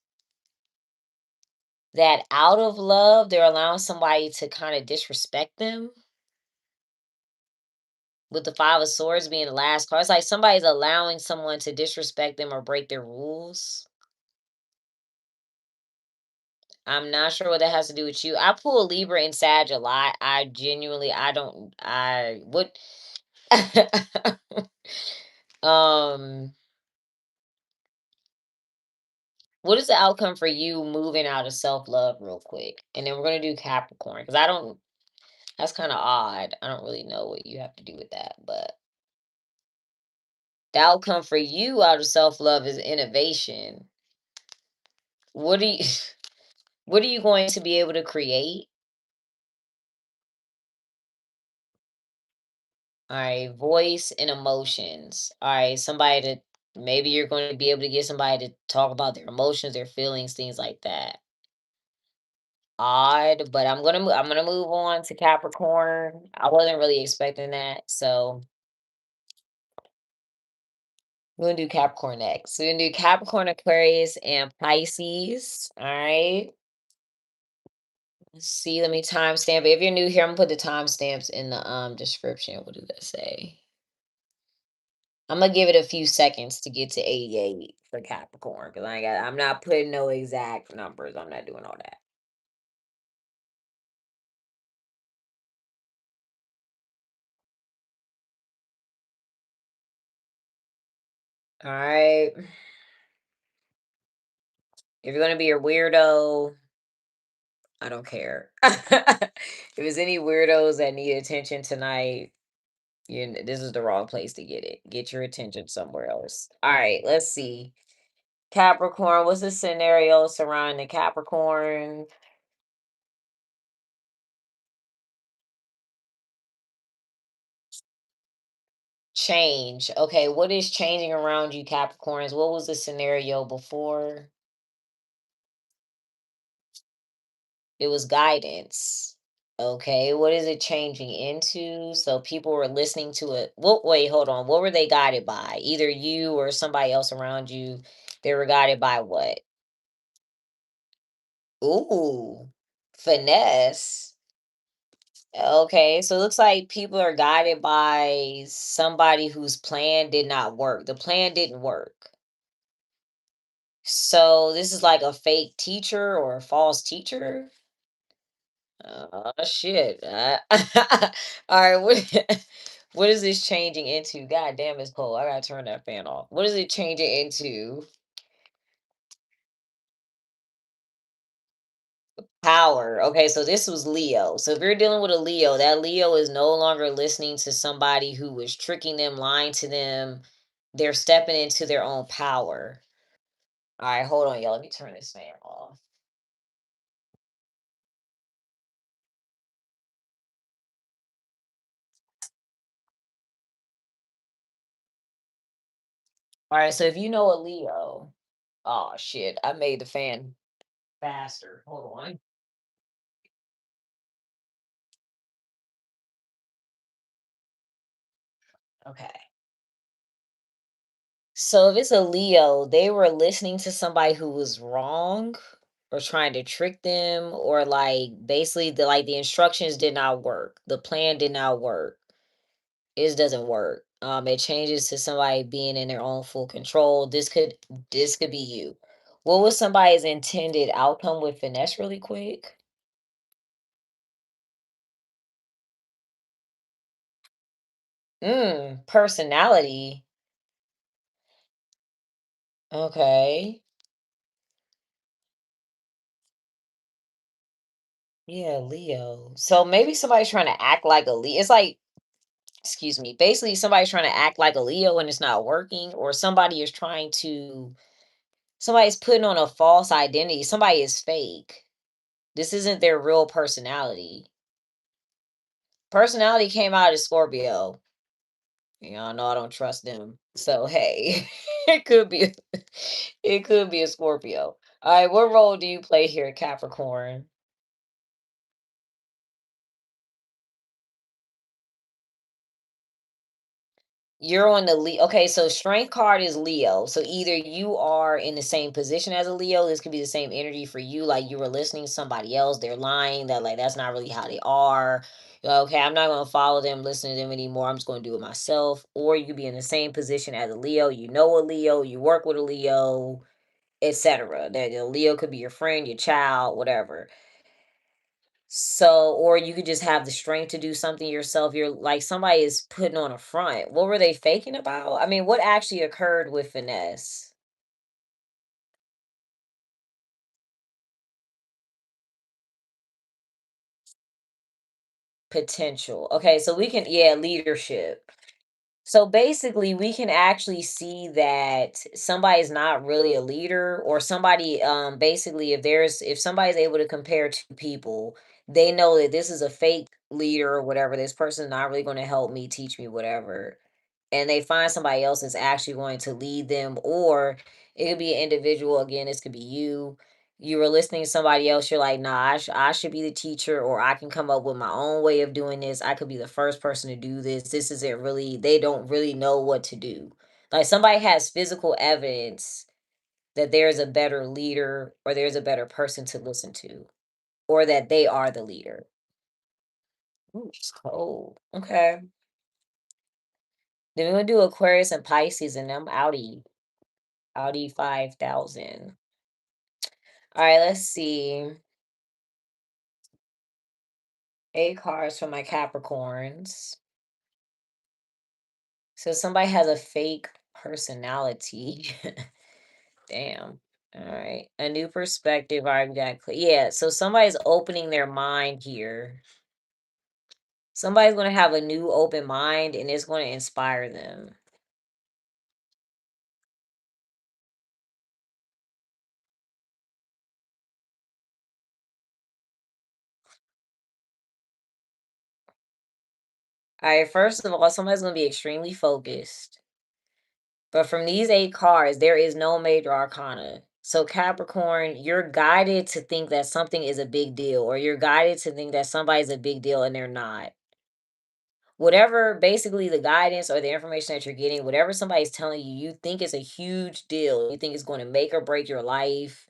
that out of love, they're allowing somebody to kind of disrespect them. With the Five of Swords being the last card, it's like somebody's allowing someone to disrespect them or break their rules. I'm not sure what that has to do with you. I pull Libra and Sag a lot. I genuinely, I don't, I would. um, what is the outcome for you moving out of self love, real quick, and then we're gonna do Capricorn because I don't. That's kind of odd. I don't really know what you have to do with that, but the outcome for you out of self love is innovation. What are you? What are you going to be able to create? All right, voice and emotions. All right, somebody to maybe you're going to be able to get somebody to talk about their emotions, their feelings, things like that. Odd, but I'm gonna move on to Capricorn. I wasn't really expecting that, so we're gonna do Capricorn next. So we're gonna do Capricorn, Aquarius, and Pisces. All right. Let's see. Let me timestamp it. If you're new here, I'm gonna put the timestamps in the description. What did that say? I'm gonna give it a few seconds to get to 88 for Capricorn because I'm not putting no exact numbers. I'm not doing all that. All right. If you're gonna be a weirdo, I don't care. If there's any weirdos that need attention tonight, this is the wrong place to get it. Get your attention somewhere else. All right, let's see. Capricorn, what's the scenario surrounding Capricorn? Change. Okay, what is changing around you, Capricorns? What was the scenario before? It was guidance. Okay, what is it changing into? So people were listening to it. Well, wait, hold on. What were they guided by? Either you or somebody else around you. They were guided by what? Ooh, finesse. Okay, so it looks like people are guided by somebody whose plan did not work. The plan didn't work. So this is like a fake teacher or a false teacher. Oh shit. All right, what what is this changing into? God damn, it's cold. I gotta turn that fan off. What is it changing into? Power. Okay, so this was Leo. So if you're dealing with a Leo, that Leo is no longer listening to somebody who was tricking them, lying to them. They're stepping into their own power. All right, hold on, y'all. Let me turn this fan off. All right, so if you know a Leo, Oh shit! I made the fan faster. Hold on. Okay. So if it's a Leo, they were listening to somebody who was wrong or trying to trick them, or like basically the instructions did not work. The plan did not work. It doesn't work. It changes to somebody being in their own full control. This could be you. What was somebody's intended outcome with finesse really quick? Personality. Okay. Yeah, Leo. So maybe somebody's trying to act like a Leo. It's like, excuse me, basically somebody's trying to act like a Leo and it's not working, or somebody's putting on a false identity. Somebody is fake. This isn't their real personality. Personality came out as Scorpio. Y'all know I don't trust them. So hey, it could be it could be a Scorpio. All right, what role do you play here, Capricorn? You're on the okay, so strength card is Leo. So either you are in the same position as a Leo, this could be the same energy for you, like you were listening to somebody else, they're lying, that like that's not really how they are. You're like, okay, I'm not gonna follow them, listen to them anymore. I'm just gonna do it myself. Or you could be in the same position as a Leo, you know a Leo, you work with a Leo, etc. That a Leo could be your friend, your child, whatever. So, or you could just have the strength to do something yourself. You're like somebody is putting on a front. What were they faking about? I mean, what actually occurred with finesse? Potential. Okay, so we can, yeah, leadership. So basically, we can actually see that somebody's not really a leader, or somebody basically if somebody's able to compare two people, they know that this is a fake leader or whatever. This person's not really going to help me, teach me, whatever. And they find somebody else that's actually going to lead them, or it could be an individual. Again, this could be you. You were listening to somebody else, you're like, nah, I should be the teacher, or I can come up with my own way of doing this. I could be the first person to do this. This isn't really, they don't really know what to do. Like somebody has physical evidence that there's a better leader, or there's a better person to listen to, or that they are the leader. Ooh, it's cold. Okay. Then we're gonna do Aquarius and Pisces, and I'm outie. Audi 5,000. All right, let's see. 8 cards for my Capricorns. So somebody has a fake personality. Damn. All right. A new perspective. All right, we got yeah. So somebody's opening their mind here. Somebody's gonna have a new open mind, and it's gonna inspire them. All right, first of all, somebody's gonna be extremely focused. But from these 8 cards, there is no major arcana. So Capricorn, you're guided to think that something is a big deal, or you're guided to think that somebody's a big deal and they're not. Whatever basically the guidance or the information that you're getting, whatever somebody's telling you, you think it's a huge deal. You think it's going to make or break your life.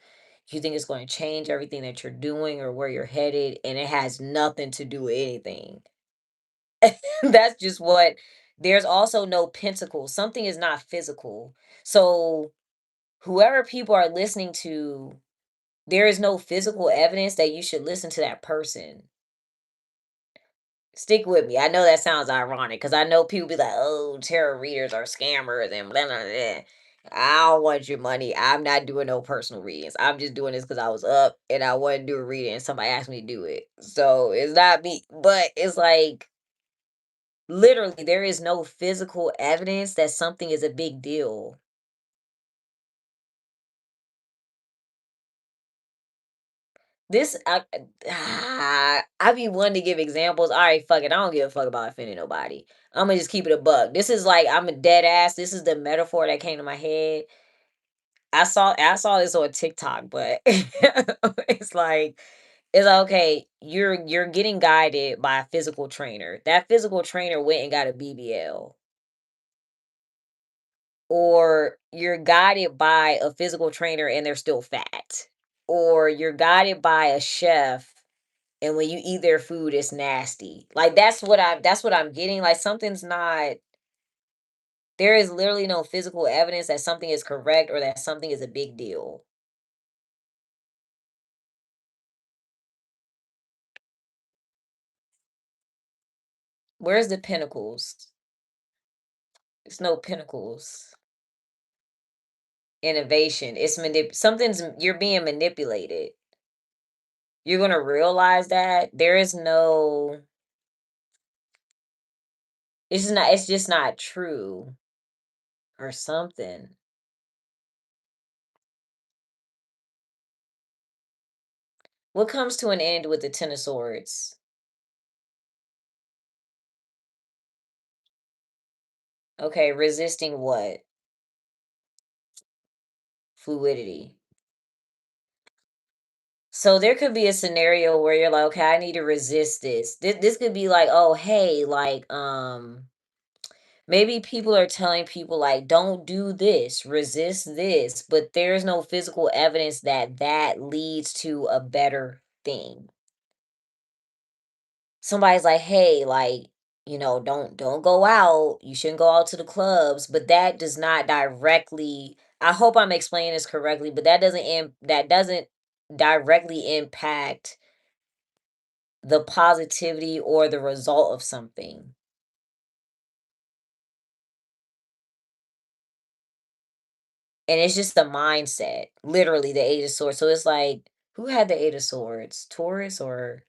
You think it's going to change everything that you're doing or where you're headed, and it has nothing to do with anything. That's just what there's also no pentacle. Something is not physical. So whoever people are listening to, there is no physical evidence that you should listen to that person. Stick with me. I know that sounds ironic because I know people be like, oh, tarot readers are scammers and blah, blah, blah. I don't want your money. I'm not doing no personal readings. I'm just doing this because I was up and I wanted to do a reading and somebody asked me to do it. So it's not me. But it's like literally, there is no physical evidence that something is a big deal. This I be wanting to give examples. All right, fuck it. I don't give a fuck about offending nobody. I'm gonna just keep it a buck. This is like I'm a dead ass. This is the metaphor that came to my head. I saw this on TikTok, but it's like it's okay. You're getting guided by a physical trainer. That physical trainer went and got a BBL, or you're guided by a physical trainer and they're still fat, or you're guided by a chef and when you eat their food it's nasty. Like that's what I'm getting. Like something's not, there is literally no physical evidence that something is correct or that something is a big deal. Where's the pinnacles? It's no pinnacles. Innovation. It's something's, you're being manipulated. You're gonna realize that there is no, it's just not true or something. What comes to an end with the Ten of Swords? Okay, resisting what? Fluidity. So there could be a scenario where you're like, okay, I need to resist this. This could be like, oh, hey, like, maybe people are telling people like, don't do this, resist this, but there's no physical evidence that that leads to a better thing. Somebody's like, hey, like, don't go out. You shouldn't go out to the clubs, but that does not directly, I hope I'm explaining this correctly, but that doesn't directly impact the positivity or the result of something. And it's just the mindset, literally the Eight of Swords. So it's like, who had the Eight of Swords? Taurus, or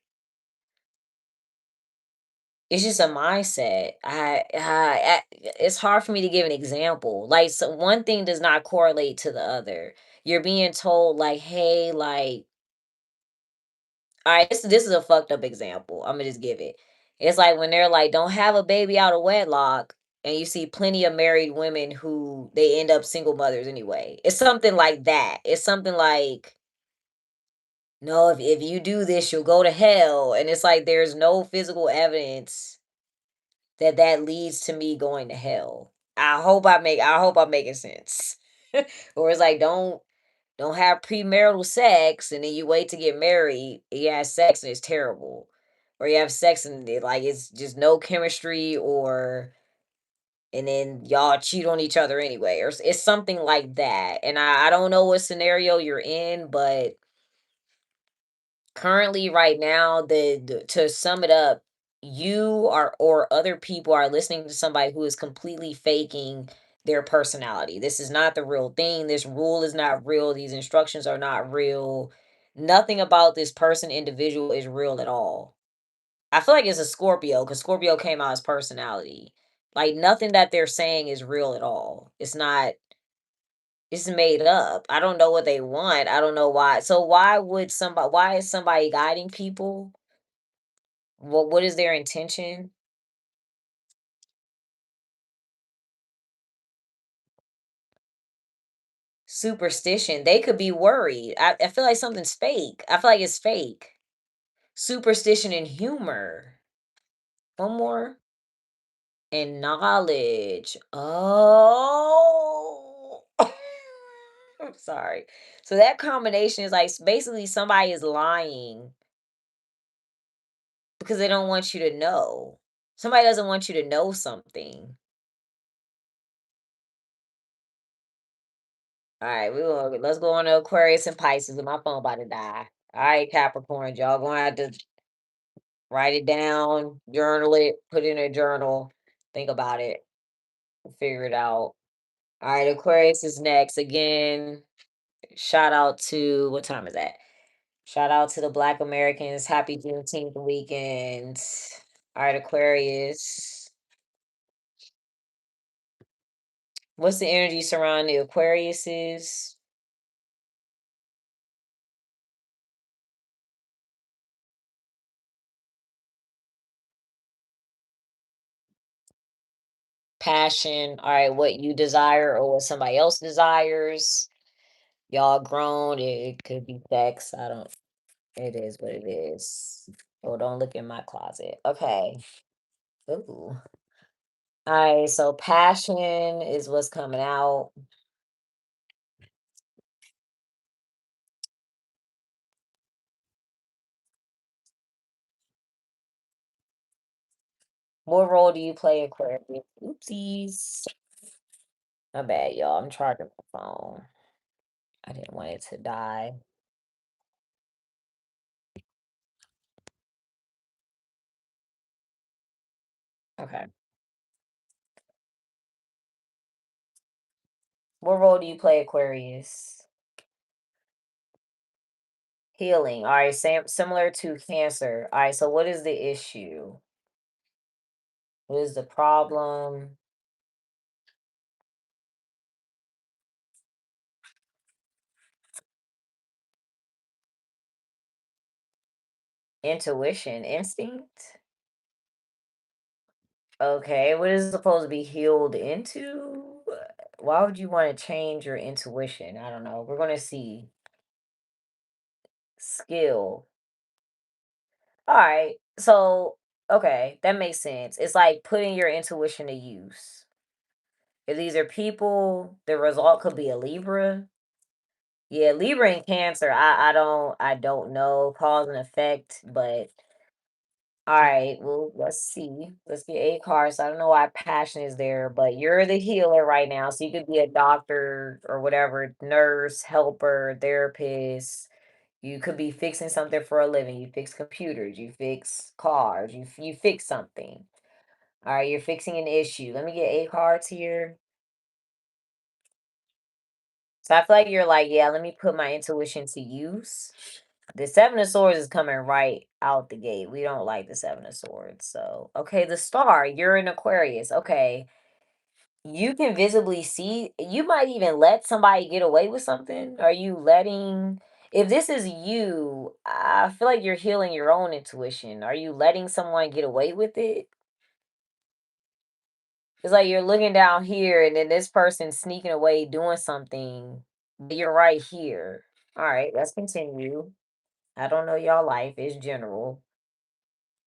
it's just a mindset. It's hard for me to give an example. Like, so one thing does not correlate to the other. You're being told like, hey, like, all right, this is a fucked up example. I'm gonna just give it. It's like when they're like, don't have a baby out of wedlock, and you see plenty of married women who they end up single mothers anyway. It's something like that. It's something like, no, if you do this, you'll go to hell. And it's like there's no physical evidence that that leads to me going to hell. I hope I'm making sense. Or it's like, don't have premarital sex and then you wait to get married, you have sex and it's terrible. Or you have sex and it's just no chemistry, or and then y'all cheat on each other anyway, or it's something like that. And I don't know what scenario you're in, but currently right now, to sum it up, you are or other people are listening to somebody who is completely faking their personality. This is not the real thing. This rule is not real. These instructions are not real. Nothing about this person individual is real at all. I feel like it's a Scorpio because Scorpio came out as personality. Like nothing that they're saying is real at all. It's not, it's made up. I don't know what they want. I don't know why. So why is somebody guiding people? What is their intention? Superstition. They could be worried. I feel like something's fake. I feel like it's fake. Superstition and humor. One more. And knowledge. Oh. I'm sorry. So that combination is like basically somebody is lying because they don't want you to know. Somebody doesn't want you to know something. All right, let's go on to Aquarius and Pisces. My phone about to die. All right, Capricorn, y'all gonna have to write it down, journal it, put it in a journal, think about it, figure it out. All right, Aquarius is next. Again, shout out to, what time is that? Shout out to the Black Americans. Happy Juneteenth weekend. All right, Aquarius. What's the energy surrounding the Aquariuses? Passion. All right, what you desire or what somebody else desires. Y'all grown. It could be sex. I don't. It is what it is. Oh, don't look in my closet. Okay. Ooh. All right. So passion is what's coming out. What role do you play, Aquarius? Oopsies. My bad, y'all. I'm charging my phone. I didn't want it to die. Okay. What role do you play, Aquarius? Healing. All right. Same, similar to Cancer. All right. So, what is the issue? What is the problem? Intuition, instinct? Okay. What is it supposed to be healed into? Why would you want to change your intuition? I don't know. We're going to see. Skill. All right. So, okay, that makes sense. It's like putting your intuition to use. If these are people, the result could be a Libra. Yeah, Libra and Cancer. I don't know cause and effect, but all right. Well, let's see. Let's get 8 cards. I don't know why passion is there, but you're the healer right now, so you could be a doctor or whatever, nurse, helper, therapist. You could be fixing something for a living. You fix computers, you fix cars, you fix something. All right, you're fixing an issue. Let me get 8 cards here. So I feel like you're like, yeah, let me put my intuition to use. The Seven of Swords is coming right out the gate. We don't like the Seven of Swords. So, okay, the star, you're in Aquarius. Okay, you can visibly see, you might even let somebody get away with something. Are you letting, if this is you, I feel like you're healing your own intuition. Are you letting someone get away with it? It's like you're looking down here and then this person sneaking away doing something, but you're right here. All right, let's continue. I don't know y'all life, it's general.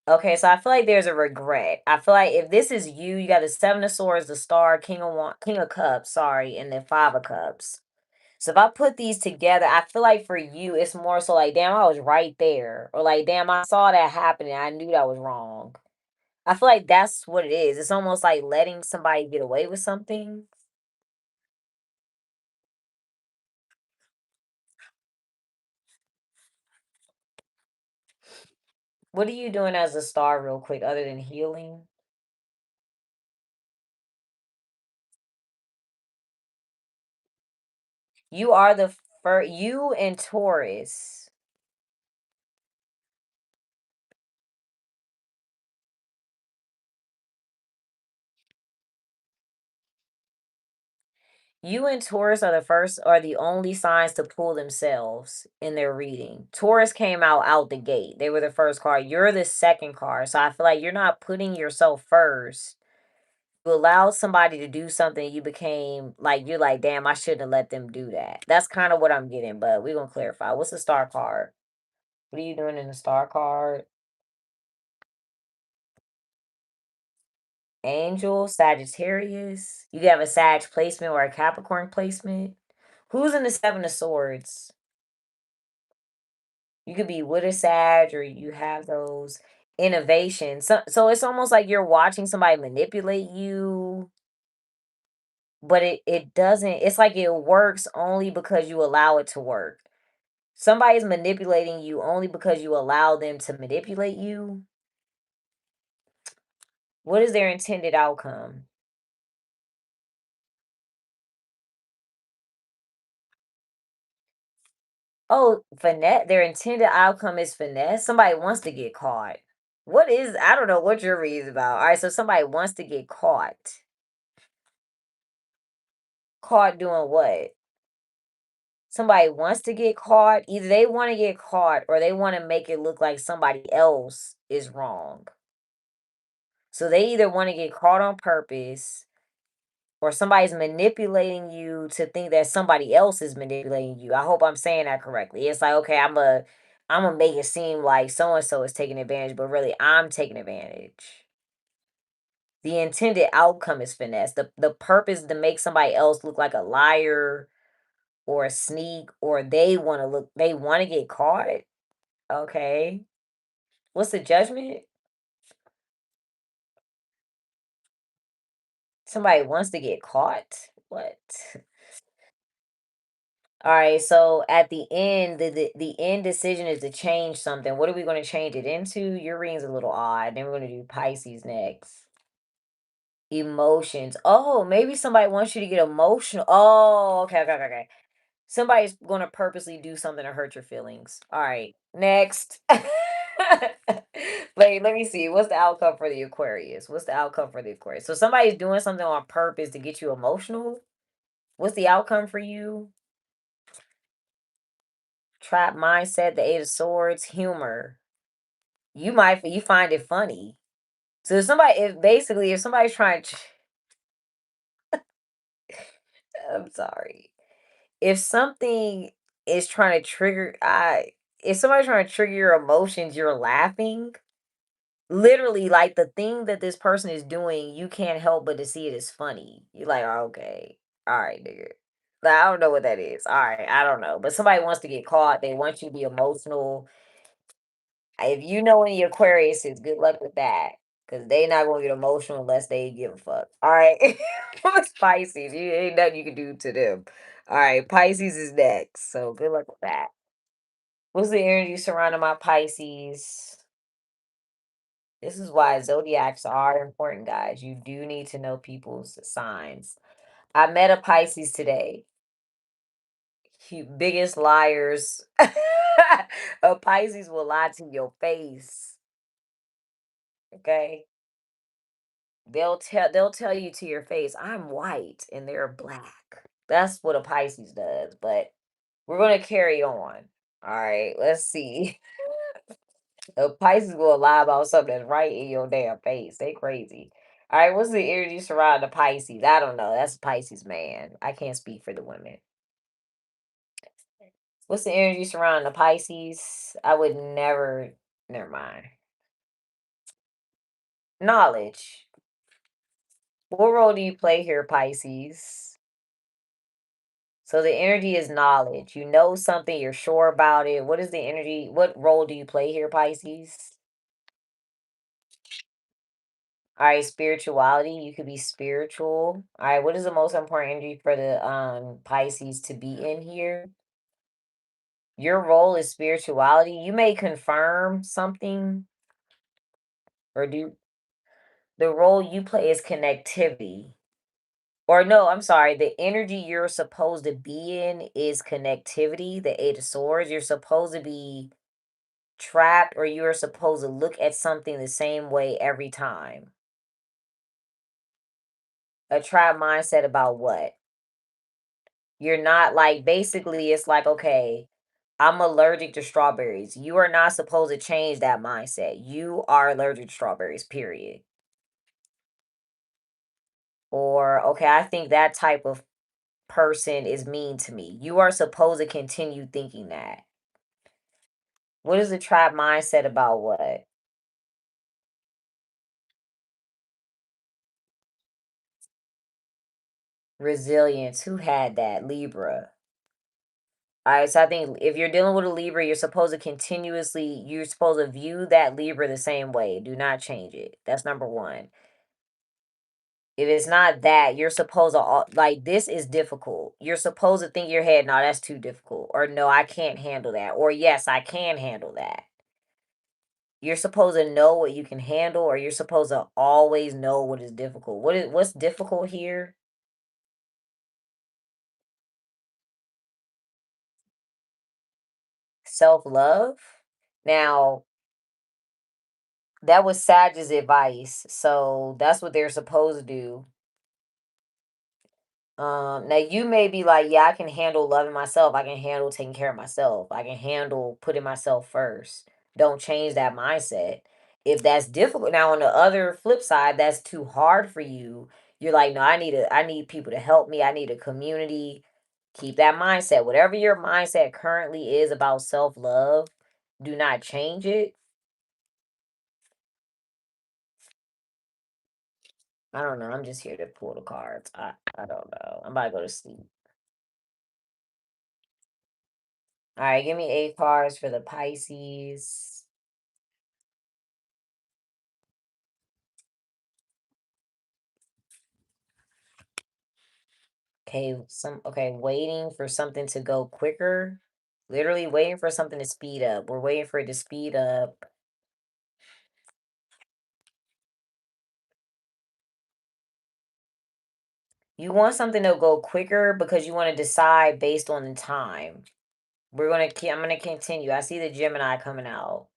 Okay, so I feel like there's a regret. I feel like if this is you, you got the Seven of Swords, the Star, King of Cups, sorry, and then Five of Cups. So if I put these together, I feel like for you, it's more so like, damn, I was right there, or like, damn, I saw that happening, I knew that was wrong. I feel like that's what it is. It's almost like letting somebody get away with something. What are you doing as a star, real quick, other than healing? You are the first. You and Taurus. You and Taurus are the first, are the only signs to pull themselves in their reading. Taurus came out the gate. They were the first card. You're the second card. So I feel like you're not putting yourself first. You allowed somebody to do something, you became like, you're like, damn, I shouldn't have let them do that. That's kind of what I'm getting, but we're gonna clarify. What's the star card? What are you doing in the star card? Angel, Sagittarius. You have a Sag placement or a Capricorn placement. Who's in the Seven of Swords? You could be with a Sag or you have those innovations. So it's almost like you're watching somebody manipulate you, but it doesn't, it's like it works only because you allow it to work. Somebody's manipulating you only because you allow them to manipulate you. What is their intended outcome? Oh, finesse. Their intended outcome is finesse. Somebody wants to get caught. What is, I don't know what your read is about. All right, so somebody wants to get caught. Caught doing what? Somebody wants to get caught. Either they want to get caught or they want to make it look like somebody else is wrong. So they either want to get caught on purpose or somebody's manipulating you to think that somebody else is manipulating you. I hope I'm saying that correctly. It's like, okay, I'm gonna make it seem like so and so is taking advantage, but really I'm taking advantage. The intended outcome is finesse. The purpose to make somebody else look like a liar or a sneak, or they want to get caught. Okay. What's the judgment? Somebody wants to get caught? What? All right, so at the end, the end decision is to change something. What are we going to change it into? Your reading's a little odd. Then we're going to do Pisces next. Emotions. Oh, maybe somebody wants you to get emotional. Oh, okay. Somebody's going to purposely do something to hurt your feelings. All right, next. Wait, let me see. What's the outcome for the Aquarius? What's the outcome for the Aquarius? So somebody's doing something on purpose to get you emotional. What's the outcome for you? Trap mindset, the Eight of Swords, humor. You find it funny. So if somebody's trying to, I'm sorry. If something is trying to trigger, I if somebody's trying to trigger your emotions, you're laughing. Literally, like the thing that this person is doing, you can't help but to see it as funny. You're like, "Oh, okay, all right, nigga." Like, I don't know what that is. All right, I don't know. But somebody wants to get caught. They want you to be emotional. If you know any Aquarius, is good luck with that. Cause they not gonna get emotional unless they give a fuck. All right. What's Pisces? You ain't nothing you can do to them. All right, Pisces is next. So good luck with that. What's the energy surrounding my Pisces? This is why zodiacs are important, guys. You do need to know people's signs. I met a Pisces today. Biggest liars. A Pisces will lie to your face. Okay. They'll tell you to your face, "I'm white and they're black." That's what a Pisces does, but we're gonna carry on. All right, let's see. A Pisces will lie about something that's right in your damn face. They crazy. All right, what's the energy surrounding the Pisces? I don't know. That's a Pisces man. I can't speak for the women. What's the energy surrounding the Pisces? I would never. Never mind. Knowledge. What role do you play here, Pisces? So the energy is knowledge. You know something, you're sure about it. What is the energy? What role do you play here, Pisces? All right, spirituality. You could be spiritual. All right, what is the most important energy for the Pisces to be in here? Your role is spirituality. You may confirm something, or do the role you play is connectivity. Or no, I'm sorry. The energy you're supposed to be in is connectivity, the Eight of Swords. You're supposed to be trapped, or you're supposed to look at something the same way every time. A trap mindset about what? You're not like, basically it's like, okay, I'm allergic to strawberries. You are not supposed to change that mindset. You are allergic to strawberries, period. Or okay, I think that type of person is mean to me. You are supposed to continue thinking that. What is the trap mindset about what? Resilience. Who had that? Libra. All right, so I think if you're dealing with a Libra, you're supposed to view that Libra the same way. Do not change it. That's number one. If it's not that, you're supposed to, like, this is difficult. You're supposed to think in your head, no, that's too difficult. Or no, I can't handle that. Or yes, I can handle that. You're supposed to know what you can handle, or you're supposed to always know what is difficult. What's difficult here? Self-love. Now, that was Sag's advice. So that's what they're supposed to do. Now you may be like, yeah, I can handle loving myself. I can handle taking care of myself. I can handle putting myself first. Don't change that mindset. If that's difficult, now on the other flip side, that's too hard for you. You're like, no, I need people to help me. I need a community. Keep that mindset. Whatever your mindset currently is about self-love, do not change it. I don't know. I'm just here to pull the cards. I don't know. I'm about to go to sleep. All right, give me 8 cards for the Pisces. Okay, waiting for something to go quicker. Literally waiting for something to speed up. We're waiting for it to speed up. You want something to go quicker because you want to decide based on the time. I'm gonna continue. I see the Gemini coming out.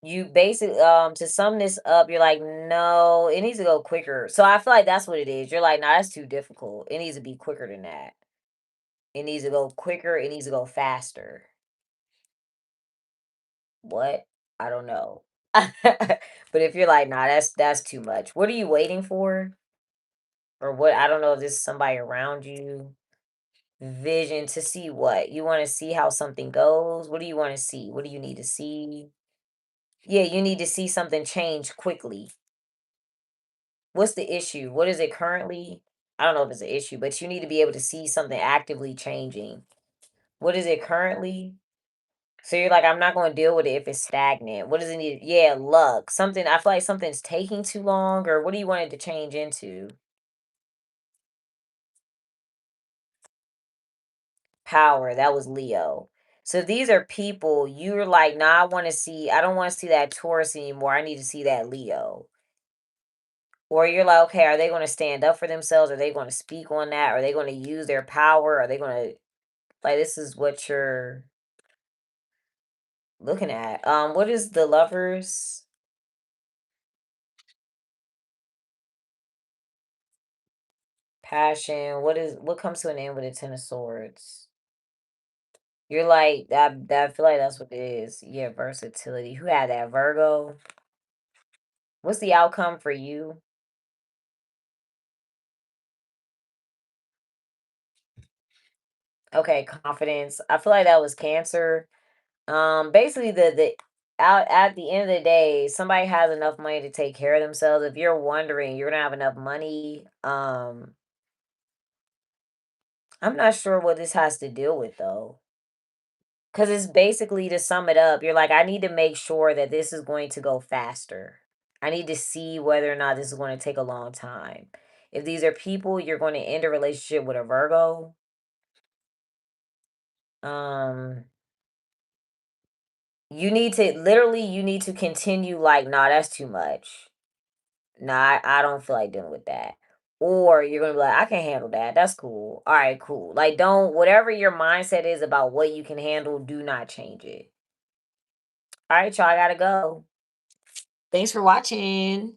You basically to sum this up, you're like, no, it needs to go quicker. So I feel like that's what it is. You're like, nah, that's too difficult. It needs to be quicker than that. It needs to go quicker, it needs to go faster. What? I don't know. But if you're like, nah, that's too much. What are you waiting for? Or what? I don't know if this is somebody around you. Vision to see what? You want to see how something goes? What do you want to see? What do you need to see? Yeah, you need to see something change quickly. What's the issue? What is it currently? I don't know if it's an issue, but you need to be able to see something actively changing. What is it currently? So you're like, I'm not going to deal with it if it's stagnant. What does it need? Yeah, luck. Something, I feel like something's taking too long, or what do you want it to change into? Power. That was Leo. So these are people you're like, nah, I don't want to see that Taurus anymore. I need to see that Leo. Or you're like, okay, are they going to stand up for themselves? Are they going to speak on that? Are they going to use their power? Are they going to, like, this is what you're looking at. What is the lovers? Passion. What comes to an end with a 10 of swords? You're like that I feel like that's what it is. Yeah, versatility. Who had that? Virgo? What's the outcome for you? Okay, confidence. I feel like that was Cancer. Basically the out at the end of the day, somebody has enough money to take care of themselves. If you're wondering, you're gonna have enough money. I'm not sure what this has to deal with though. Because it's basically, to sum it up, you're like, I need to make sure that this is going to go faster. I need to see whether or not this is going to take a long time. If these are people, you're going to end a relationship with a Virgo. Um, you need to continue like, nah, that's too much. Nah, I don't feel like dealing with that. Or you're gonna be like, I can handle that. That's cool. All right, cool. Like, don't, whatever your mindset is about what you can handle, do not change it. All right, y'all, I gotta go. Thanks for watching.